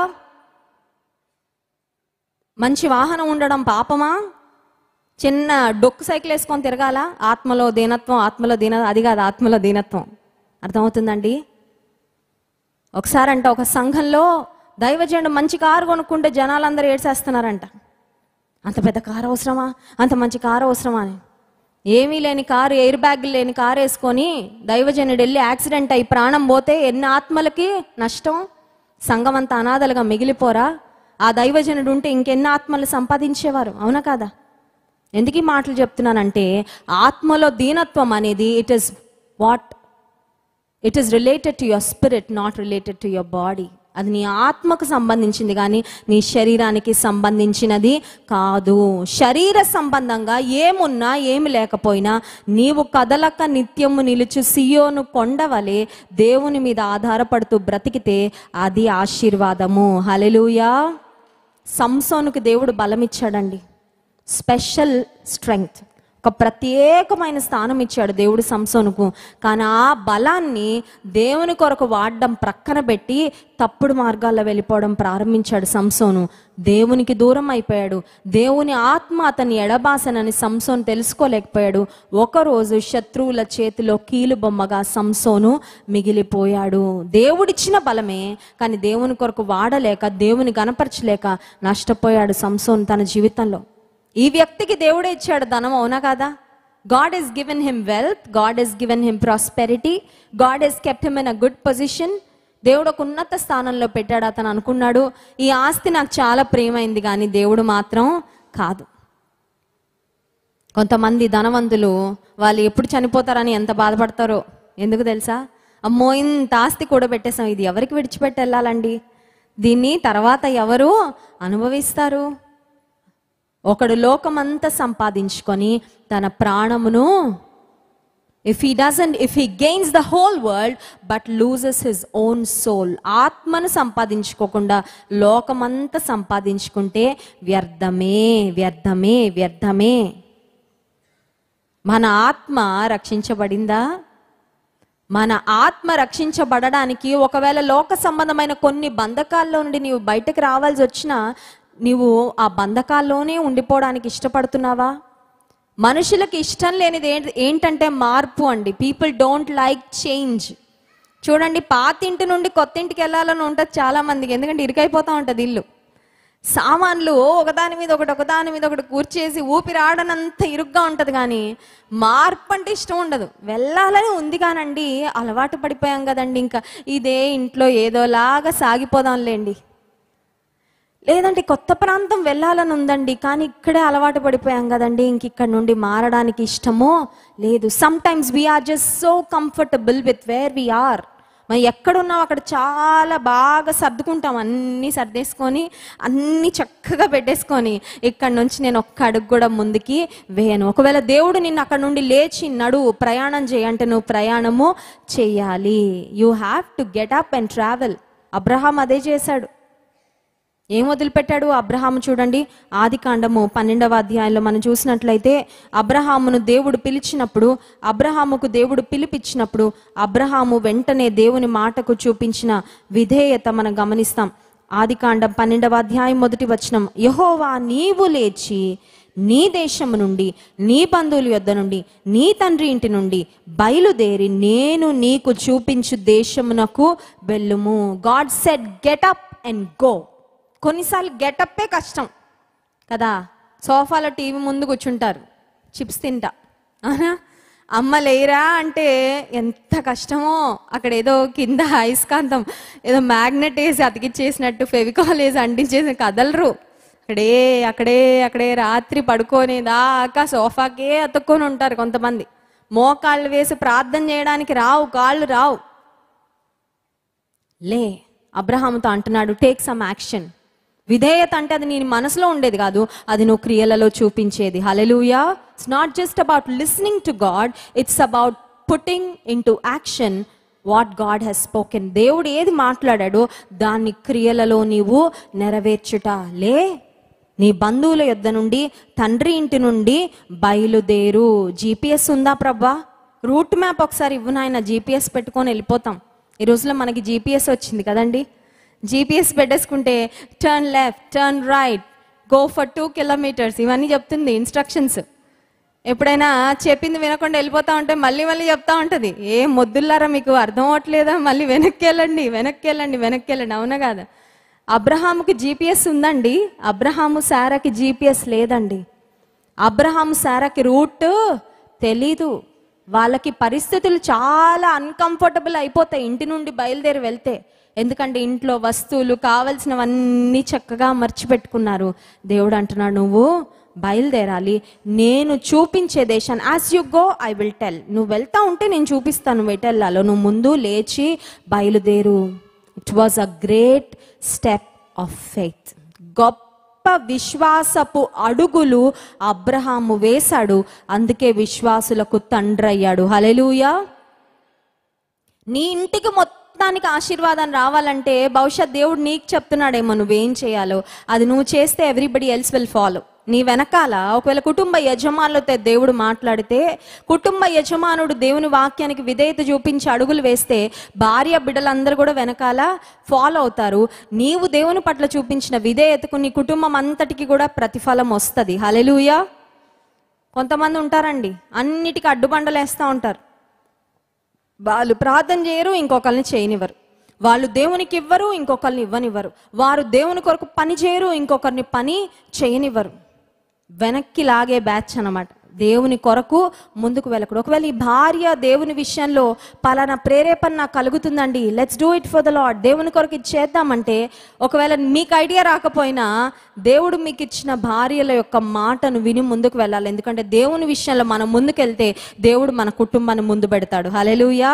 మంచి వాహనం ఉండడం పాపమా? చిన్న డొక్కు సైకిల్ వేసుకొని తిరగాల? ఆత్మలో దీనత్వం, అది కాదు, ఆత్మలో దీనత్వం. అర్థమవుతుందండి? ఒకసారంట ఒక సంఘంలో దైవజనుడు మంచి కారు కొనుక్కుంటే జనాలందరూ ఏడ్చేస్తున్నారంట. అంత పెద్ద కారు అవసరమా, అంత మంచి కారు అవసరమా అని. ఏమీ లేని కారు, ఎయిర్ బ్యాగ్ లేని కారు వేసుకొని దైవజనుడు వెళ్ళి యాక్సిడెంట్ అయి ప్రాణం పోతే ఎన్ని ఆత్మలకి నష్టం? సంఘం అంతా అనాథలుగా మిగిలిపోరా? ఆ దైవజనుడు ఉంటే ఇంకెన్ని ఆత్మలు సంపాదించేవారు, అవునా కాదా? ఎందుకు ఈ మాటలు చెప్తున్నానంటే, ఆత్మలో దీనత్వం అనేది it is related to your spirit, not related to your body. అది నీ ఆత్మకు సంబంధించింది కానీ నీ శరీరానికి సంబంధించినది కాదు. శరీర సంబంధంగా ఏమున్నా ఏమి లేకపోయినా నీవు కదలక నిత్యము నిలుచు సియోను కొండవలే దేవుని మీద ఆధారపడుతూ బ్రతికితే అది ఆశీర్వాదము. హల్లెలూయా. సంసోనుకు దేవుడు బలం ఇచ్చాడండి, స్పెషల్ స్ట్రెంగ్త్. ఒక ప్రత్యేకమైన స్థానం ఇచ్చాడు దేవుడు సంసోనుకు. కానీ ఆ బలాన్ని దేవుని కొరకు వాడడం ప్రక్కన పెట్టి తప్పుడు మార్గాల్లో వెళ్ళిపోవడం ప్రారంభించాడు సంసోను. దేవునికి దూరం అయిపోయాడు. దేవుని ఆత్మ అతన్ని ఎడబాసనని సంసోను తెలుసుకోలేకపోయాడు. ఒకరోజు శత్రువుల చేతిలో కీలుబొమ్మగా సంసోను మిగిలిపోయాడు. దేవుడిచ్చిన బలమే, కానీ దేవుని కొరకు వాడలేక, దేవుని గణపరచలేక నష్టపోయాడు సంసోను తన జీవితంలో. ఈ వ్యక్తికి దేవుడే ఇచ్చాడు ధనం, అవునా కాదా? God has given him wealth, God has given him prosperity, God has kept him in a good position. దేవుడు ఒక ఉన్నత స్థానంలో పెట్టాడు. అతను అనుకున్నాడు ఈ ఆస్తి నాకు చాలా ప్రియమైంది, కానీ దేవుడు మాత్రం కాదు. కొంతమంది ధనవంతులు వాళ్ళు ఎప్పుడు చనిపోతారని ఎంత బాధపడతారో ఎందుకు తెలుసా? అమ్మో ఇంత ఆస్తి కూడా పెట్టేసాం, ఇది ఎవరికి విడిచిపెట్టి వెళ్ళాలండి, దీన్ని తర్వాత ఎవరు అనుభవిస్తారు? ఒకడు లోకమంతా సంపాదించుకొని తన ప్రాణమును if he gains the whole world but loses his own soul, ఆత్మను సంపాదించుకోకుండా లోకమంతా సంపాదించుకుంటే వ్యర్థమే వ్యర్థమే వ్యర్థమే. మన ఆత్మ రక్షించబడిందా? మన ఆత్మ రక్షించబడడానికి ఒకవేళ లోక సంబంధమైన కొన్ని బంధకాల్లో నుండి నీవు బయటకు రావాల్సి వచ్చినా నీవు ఆ బంధకాల్లోనే ఉండిపోవడానికి ఇష్టపడుతున్నావా? మనుషులకు ఇష్టం లేనిది ఏంటంటే మార్పు అండి. People don't like change. చూడండి, పాతింటి నుండి కొత్త ఇంటికి వెళ్ళాలని ఉంటుంది చాలా మందికి, ఎందుకంటే ఇరుకైపోతూ ఉంటుంది ఇల్లు. సామాన్లు ఒకదాని మీద ఒకటి కూర్చేసి ఊపిరాడనంత ఇరుగ్గా ఉంటుంది, కానీ మార్పు అంటే ఇష్టం ఉండదు. వెళ్ళాలని ఉంది కానండి, అలవాటు పడిపోయాం కదండి, ఇంకా ఇదే ఇంట్లో ఏదోలాగా సాగిపోదాంలేండి. లేదంటే కొత్త ప్రాంతం వెళ్ళాలని ఉందండి, కానీ ఇక్కడే అలవాటు పడిపోయాం కదండి, ఇంక ఇక్కడ నుండి మారడానికి ఇష్టమో లేదు. Sometimes we are just so comfortable with where we are. మనం ఎక్కడున్నాం అక్కడ చాలా బాగా సర్దుకుంటాం, అన్నీ సర్దేసుకొని అన్నీ చక్కగా పెట్టేసుకొని ఇక్కడ నుంచి నేను ఒక్క అడుగు కూడా ముందుకి వేయను. ఒకవేళ దేవుడు నిన్ను అక్కడ నుండి లేచి నడువు ప్రయాణం చేయంటే నువ్వు ప్రయాణము చేయాలి. You have to get up and travel. Abraham అదే చేశాడు. ఏం వదిలిపెట్టాడు అబ్రహాము? చూడండి, ఆదికాండము 12వ అధ్యాయంలో మనం చూసినట్లయితే అబ్రహామును దేవుడు పిలిచినప్పుడు, అబ్రహాముకు దేవుడు పిలిపించినప్పుడు అబ్రహాము వెంటనే దేవుని మాటకు చూపించిన విధేయత మనం గమనిస్తాం. ఆదికాండం 12వ అధ్యాయం 1వ వచనం, యెహోవా నీవు లేచి నీ దేశము నుండి, నీ బంధువుల యొద్ద నుండి, నీ తండ్రి ఇంటి నుండి బయలుదేరి నేను నీకు చూపించు దేశమునకు వెళ్ళుము. God said get up and go. కొన్నిసార్లు గెటప్పే కష్టం కదా. సోఫాలో టీవీ ముందు కూర్చుంటారు చిప్స్ తింటా, అమ్మ లేరా అంటే ఎంత కష్టమో. అక్కడ ఏదో కింద అయస్కాంతం ఏదో మ్యాగ్నెట్ వేసి అతికిచ్చేసినట్టు ఫెవికాల్ వేసి అంటించేసి కదలరు. అక్కడే రాత్రి పడుకోనేదాకా సోఫాకే అతుక్కొని ఉంటారు. కొంతమంది మోకాళ్ళు వేసి ప్రార్థన చేయడానికి కాళ్ళు రావు. లే, అబ్రహాముతో అంటున్నాడు టేక్ సమ్ యాక్షన్. విధేయత అంటే అది నీ మనసులో ఉండేది కాదు, అది నువ్వు క్రియలలో చూపించేది. హల్లెలూయా. It's not just about listening to God, it's about putting into action what God has spoken. దేవుడు ఏది మాట్లాడాడో దాన్ని క్రియలలో నీవు నెరవేర్చుట. లే, నీ బంధువుల యొద్ద నుండి, తండ్రి ఇంటి నుండి బయలుదేరు. జీపీఎస్ ఉందా ప్రభా? రూట్ మ్యాప్ ఒకసారి ఇవ్వు నాయన, జీపీఎస్ పెట్టుకొని వెళ్ళిపోతాం. ఈ రోజులో మనకి జీపీఎస్ వచ్చింది కదండి. జీపీఎస్ పెట్టేసుకుంటే turn left, turn right, go for 2 kilometers ఇవన్నీ చెప్తుంది ఇన్స్ట్రక్షన్స్. ఎప్పుడైనా చెప్పింది వినకుండా వెళ్ళిపోతా ఉంటే మళ్ళీ చెప్తా ఉంటుంది, ఏ మొద్దుల్లారా మీకు అర్థం అవ్వట్లేదా, మళ్ళీ వెనక్కి వెళ్ళండి. అవునా కాదా? అబ్రహాముకి జీపీఎస్ ఉందండి, అబ్రహాము శారాకి జీపీఎస్ లేదండి. అబ్రహాము శారాకి రూట్ తెలీదు. వాళ్ళకి పరిస్థితులు చాలా అన్కంఫర్టబుల్ అయిపోతాయి ఇంటి నుండి బయలుదేరి వెళ్తే. ఎందుకంటే ఇంట్లో వస్తువులు కావలసినవన్నీ చక్కగా మర్చిపెట్టుకున్నారు. దేవుడు అంటున్నాడు నువ్వు బయలుదేరాలి, నేను చూపించే దేశాన్ని. As you go I will tell. నువ్వు వెళ్తా ఉంటే నేను చూపిస్తాను నువ్వు ఎటు వెళ్ళాలో. నువ్వు ముందు లేచి బయలుదేరు. It was a great step of faith. గొప్ప విశ్వాసపు అడుగులు అబ్రహాము వేశాడు. అందుకే విశ్వాసులకు తండ్రి అయ్యాడు. హల్లెలూయా. నీ ఇంటికి మొత్తానికి ఆశీర్వాదం రావాలంటే బహుశా దేవుడు నీకు చెప్తున్నాడేమో నువ్వేం చేయాలో. అది నువ్వు చేస్తే ఎవ్రీబడి ఎల్స్ విల్ ఫాలో. నీ వెనకాల ఒకవేళ కుటుంబ యజమానులతో దేవుడు మాట్లాడితే, కుటుంబ యజమానుడు దేవుని వాక్యానికి విధేయత చూపించి అడుగులు వేస్తే భార్య బిడ్డలందరూ కూడా వెనకాల ఫాలో అవుతారు. నీవు దేవుని పట్ల చూపించిన విధేయతకు నీ కుటుంబం అంతటికి కూడా ప్రతిఫలం వస్తుంది. హల్లెలూయా. కొంతమంది ఉంటారండి, అన్నిటికీ అడ్డుబండలు వేస్తూ ఉంటారు. వాళ్ళు ప్రార్థన చేయరు, ఇంకొకరిని చేయనివ్వరు. వాళ్ళు దేవునికి ఇవ్వరు, ఇంకొకరిని ఇవ్వనివ్వరు. వారు దేవుని కొరకు పని చేయరు, ఇంకొకరిని పని చేయనివ్వరు. వెనక్కి లాగే బ్యాచ్ అన్నమాట. దేవుని కొరకు ముందుకు వెళ్ళకూడదు. ఒకవేళ ఈ భార్య దేవుని విషయంలో పలానా ప్రేరేపణ నాకు కలుగుతుందండి, let's do it for the Lord, దేవుని కొరకు ఇది చేద్దామంటే, ఒకవేళ మీకు ఐడియా రాకపోయినా దేవుడు మీకు ఇచ్చిన భార్యల యొక్క మాటను విని ముందుకు వెళ్ళాలి. ఎందుకంటే దేవుని విషయంలో మనం ముందుకెళ్తే దేవుడు మన కుటుంబాన్ని ముందు పెడతాడు. హల్లెలూయా.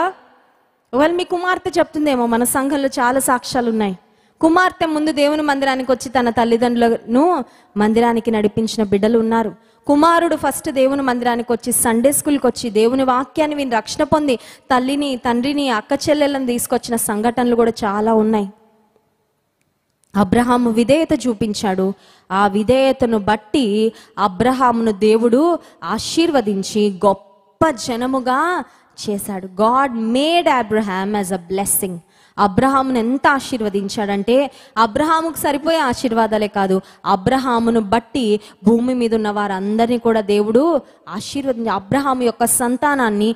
ఒకవేళ మీ కుమార్తె చెప్తుందేమో, మన సంఘంలో చాలా సాక్ష్యాలు ఉన్నాయి. కుమార్తె ముందు దేవుని మందిరానికి వచ్చి తన తల్లిదండ్రులను మందిరానికి నడిపించిన బిడ్డలు ఉన్నారు. కుమారుడు ఫస్ట్ దేవుని మందిరానికి వచ్చి సండే స్కూల్కి వచ్చి దేవుని వాక్యాన్ని విని రక్షణ పొంది తల్లిని, తండ్రిని, అక్క చెల్లెలను తీసుకొచ్చిన సంఘటనలు కూడా చాలా ఉన్నాయి. అబ్రహాము విధేయత చూపించాడు. ఆ విధేయతను బట్టి అబ్రహామును దేవుడు ఆశీర్వదించి గొప్ప జనముగా చేశాడు. God made Abraham as a blessing. అబ్రహామును ఎంత ఆశీర్వదించాడంటే, అబ్రహాముకు సరిపోయే ఆశీర్వాదాలే కాదు, అబ్రహామును బట్టి భూమి మీద ఉన్న వారందరినీ కూడా దేవుడు ఆశీర్వదించి అబ్రహాము యొక్క సంతానాన్ని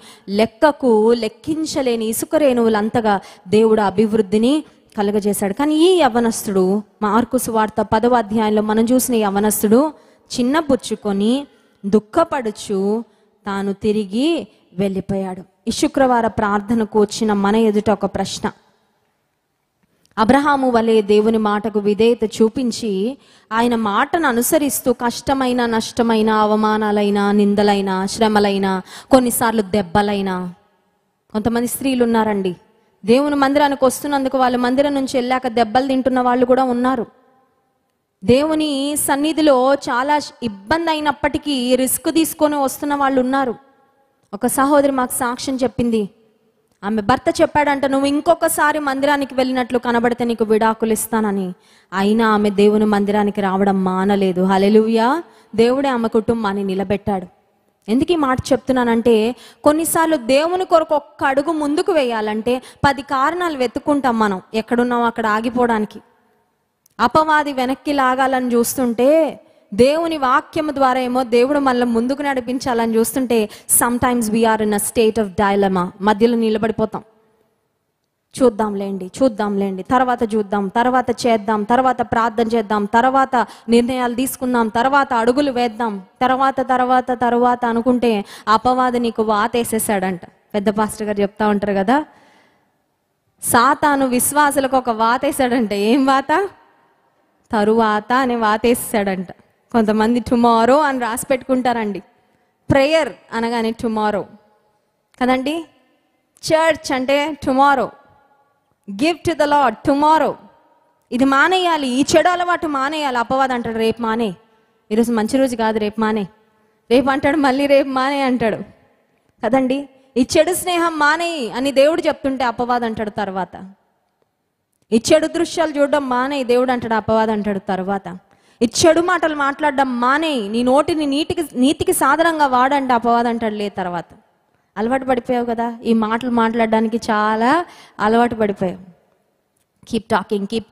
లెక్కించలేని ఇసుక రేణువులంతగా దేవుడు అభివృద్ధిని కలుగజేశాడు. కానీ ఈ యవ్వనస్తుడు, మార్కు సువార్త 10వ అధ్యాయంలో మనం చూసిన యవ్వనస్తుడు చిన్నపుచ్చుకొని దుఃఖపడుచు తాను తిరిగి వెళ్ళిపోయాడు. ఈ శుక్రవార ప్రార్థనకు వచ్చిన మన ఎదుట ఒక ప్రశ్న. అబ్రహాము వలె దేవుని మాటకు విధేయత చూపించి ఆయన మాటను అనుసరిస్తూ కష్టమైన, నష్టమైన, అవమానాలైన, నిందలైన, శ్రమలైన, కొన్నిసార్లు దెబ్బలైన, కొంతమంది స్త్రీలు ఉన్నారండి, దేవుని మందిరానికి వస్తున్నందుకు వాళ్ళ మందిరం నుంచి వెళ్ళాక దెబ్బలు తింటున్న వాళ్ళు కూడా ఉన్నారు. దేవుని సన్నిధిలో చాలా ఇబ్బంది అయినప్పటికీ రిస్క్ తీసుకొని వస్తున్న వాళ్ళు ఉన్నారు. ఒక సహోదరి మాకు సాక్ష్యం చెప్పింది. ఆమె భర్త చెప్పాడంట, నువ్వు ఇంకొకసారి మందిరానికి వెళ్ళినట్లు కనబడితే నీకు విడాకులు ఇస్తానని. అయినా ఆమె దేవుని మందిరానికి రావడం మానలేదు. హల్లెలూయా. దేవుడే ఆమె కుటుంబాన్ని నిలబెట్టాడు. ఎందుకు ఈ మాట చెప్తున్నానంటే, కొన్నిసార్లు దేవుని కొరకు ఒక్క అడుగు ముందుకు వేయాలంటే 10 కారణాలు వెతుక్కుంటాం మనం ఎక్కడున్నాం అక్కడ ఆగిపోవడానికి. అపవాది వెనక్కి లాగాలని చూస్తుంటే, దేవుని వాక్యము ద్వారా ఏమో దేవుడు మనల్ని ముందుకు నడిపించాలని చూస్తుంటే, sometimes we are in a state of dilemma. మధ్యలో నిలబడిపోతాం. చూద్దాంలేండి, తర్వాత చూద్దాం, తర్వాత చేద్దాం, తర్వాత ప్రార్థన చేద్దాం, తర్వాత నిర్ణయాలు తీసుకుందాం, తర్వాత అడుగులు వేద్దాం, తర్వాత అనుకుంటే అపవాది నీకు వాతేసేసాడంట. పెద్ద పాస్టర్ గారు చెప్తా ఉంటారు కదా, సాతాను విశ్వాసులకు ఒక వాతేసాడంట. ఏం వాత? తరువాత అనే వాతేసాడంట. కొంతమంది టుమారో అని రాసి పెట్టుకుంటారండి. ప్రేయర్ అనగానే టుమారో కదండి, చర్చ్ అంటే tomorrow, give to the lord tomorrow. ఇది మానేయాలి, ఈ చెడు అలవాటు మానేయాలి. అపవాది అంటాడు రేపు మానే, ఈరోజు మంచి రోజు కాదు రేపు మానే, రేపు అంటాడు మళ్ళీ రేపు మానే అంటాడు కదండి. ఈ చెడు స్నేహం మానేయి అని దేవుడు చెప్తుంటే అపవాది అంటాడు తర్వాత. ఈ చెడు దృశ్యాలు చూడడం మానేయి దేవుడు అంటాడు, అపవాది అంటాడు తర్వాత. ఈ చెడు మాటలు మాట్లాడడం మానేయి, నీ నోటిని నీతికి సాధనంగా వాడంటే అపవాది అంటాడు లే తర్వాత. అలవాటు పడిపోయావు కదా, ఈ మాటలు మాట్లాడడానికి చాలా అలవాటు పడిపోయావు. కీప్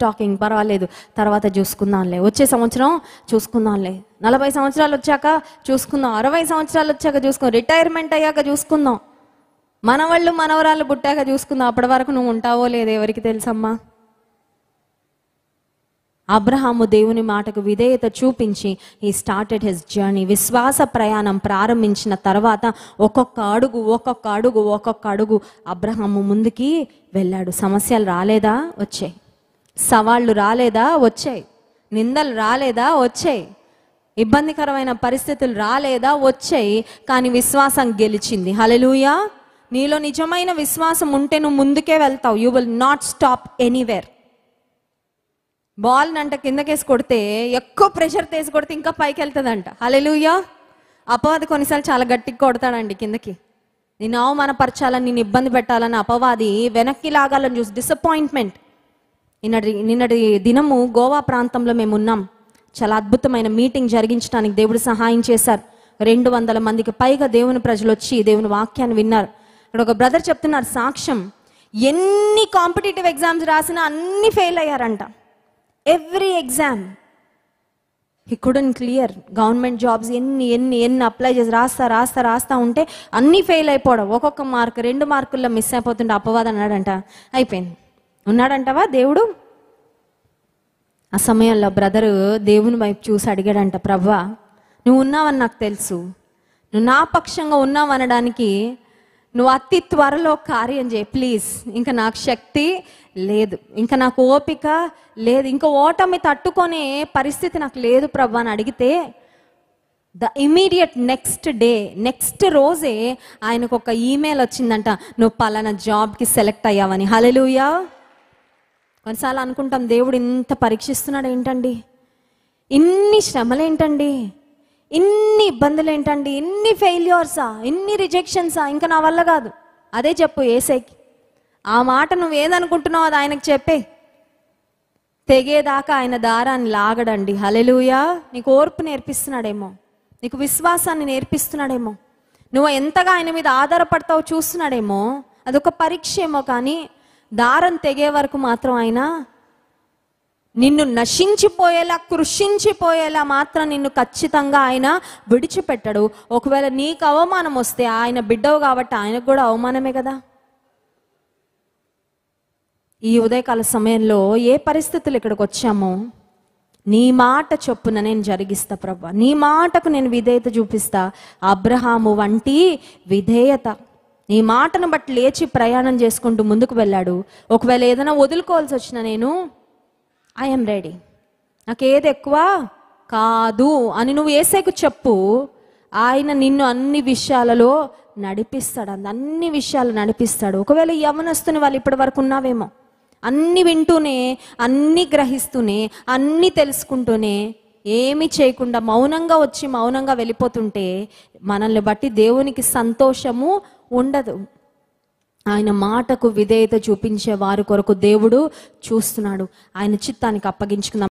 టాకింగ్ పర్వాలేదు, తర్వాత చూసుకుందాంలే, వచ్చే సంవత్సరం చూసుకుందాంలే, 40 సంవత్సరాలు వచ్చాక చూసుకుందాం, 60 సంవత్సరాలు వచ్చాక చూసుకుందాం, రిటైర్మెంట్ అయ్యాక చూసుకుందాం, మనవాళ్ళు మనవరాళ్ళు పుట్టాక చూసుకుందాం. అప్పటి వరకు నువ్వు ఉంటావో లేదో ఎవరికి తెలుసమ్మా. అబ్రహాము దేవుని మాటకు విధేయత చూపించి హీ స్టార్టెడ్ హిస్ జర్నీ. విశ్వాస ప్రయాణం ప్రారంభించిన తర్వాత ఒక్కొక్క అడుగు అబ్రహాము ముందుకి వెళ్ళాడు. సమస్యలు రాలేదా? వచ్చాయి. సవాళ్ళు రాలేదా? వచ్చాయి. నిందలు రాలేదా? వచ్చాయి. ఇబ్బందికరమైన పరిస్థితులు రాలేదా? వచ్చాయి. కానీ విశ్వాసం గెలిచింది. హల్లెలూయా. నీలో నిజమైన విశ్వాసం ఉంటే నువ్వు ముందుకే వెళ్తావు. You will not stop anywhere. Ball అంట కిందకేసి కొడితే, ఎక్కువ ప్రెషర్ తీసి కొడితే ఇంకా పైకి వెళ్తుందంట. హల్లెలూయా. అపవాది కొన్నిసార్లు చాలా గట్టిగా కొడతాడండి కిందకి. నిన్ను అవమానపరచాలని, నిన్ను ఇబ్బంది పెట్టాలని అపవాది వెనక్కి లాగాలని చూసి డిసప్పాయింట్మెంట్. నిన్నటి దినము గోవా ప్రాంతంలో మేము ఉన్నాం. చాలా అద్భుతమైన మీటింగ్ జరిగించడానికి దేవుడు సహాయం చేశారు. 200 మందికి పైగా దేవుని ప్రజలు వచ్చి దేవుని వాక్యాన్ని విన్నారు. ఇక్కడ ఒక బ్రదర్ చెప్తున్నారు సాక్ష్యం, ఎన్ని కాంపిటేటివ్ ఎగ్జామ్స్ రాసినా అన్ని ఫెయిల్ అయ్యారంట. Every exam he couldn't clear. Government jobs ఎన్ని అప్లై చేసి రాస్తా ఉంటే అన్నీ ఫెయిల్ అయిపోవడం, ఒక్కొక్క మార్క్ 2 మార్కుల్లో మిస్ అయిపోతుంటే అపవాదం అన్నాడంట, అయిపోయింది. ఉన్నాడంటవా దేవుడు? ఆ సమయంలో బ్రదరు దేవుని వైపు చూసి అడిగాడంట, ప్రభువా నువ్వు ఉన్నావని నాకు తెలుసు, నువ్వు నా పక్షంగా ఉన్నావు అనడానికి నువ్వు అతి త్వరలో కార్యం చేయి ప్లీజ్. ఇంకా నాకు శక్తి లేదు, ఇంకా నాకు ఓపిక లేదు, ఇంకా ఓటమి తట్టుకునే పరిస్థితి నాకు లేదు ప్రభు అని అడిగితే ద ఇమీడియట్ నెక్స్ట్ రోజే ఆయనకు ఒక ఈమెయిల్ వచ్చిందంట, నువ్వు పలానా జాబ్కి సెలెక్ట్ అయ్యావని. హల్లెలూయా. కొన్నిసార్లు అనుకుంటాం దేవుడు ఇంత పరీక్షిస్తున్నాడు ఏంటండి, ఇన్ని శ్రమలు ఏంటండి, ఇన్ని ఇబ్బందులు ఏంటండి, ఇన్ని ఫెయిల్యూర్సా, ఇన్ని రిజెక్షన్సా, ఇంకా నా వల్ల కాదు. అదే చెప్పు యేసయ్యకి. ఆ మాట నువ్వు ఏదనుకుంటున్నావు అది ఆయనకు చెప్పే. తెగేదాకా ఆయన దారాన్ని లాగడండి. హల్లెలూయా. నీకు ఓర్పు నేర్పిస్తున్నాడేమో, నీకు విశ్వాసాన్ని నేర్పిస్తున్నాడేమో, నువ్వు ఎంతగా ఆయన మీద ఆధారపడతావు చూస్తున్నాడేమో. అదొక పరీక్ష ఏమో, కానీ దారం తెగే వరకు మాత్రం ఆయన నిన్ను నశించిపోయేలా కృషించిపోయేలా మాత్రం నిన్ను ఖచ్చితంగా ఆయన విడిచిపెట్టడు. ఒకవేళ నీకు అవమానం వస్తే ఆయన బిడ్డవు కాబట్టి ఆయనకు కూడా అవమానమే కదా. ఈ ఉదయకాల సమయంలో ఏ పరిస్థితులు ఇక్కడికి వచ్చామో నీ మాట చొప్పున నేను జరిగిస్తా ప్రభా, నీ మాటకు నేను విధేయత చూపిస్తా. అబ్రహాము వంటి విధేయత. నీ మాటను బట్టి లేచి ప్రయాణం చేసుకుంటూ ముందుకు వెళ్ళాడు. ఒకవేళ ఏదైనా వదులుకోవాల్సి వచ్చినా నేను ఐఎమ్ రెడీ, నాకు ఏది ఎక్కువ కాదు అని నువ్వు యేసయ్యకు చెప్పు. ఆయన నిన్ను అన్ని విషయాలలో నడిపిస్తాడు, అన్ని విషయాలు నడిపిస్తాడు. ఒకవేళ యవనస్తుని వాళ్ళు ఇప్పటి వరకు ఉన్నావేమో, అన్ని వింటూనే, అన్ని గ్రహిస్తూనే, అన్ని తెలుసుకుంటూనే ఏమి చేయకుండా మౌనంగా వచ్చి మౌనంగా వెళ్ళిపోతుంటే మనల్ని బట్టి దేవునికి సంతోషము ఉండదు. ఆయన మాటకు విధేయత చూపించే వారి కొరకు దేవుడు చూస్తున్నాడు. ఆయన చిత్తానికి అప్పగించుకుందాం.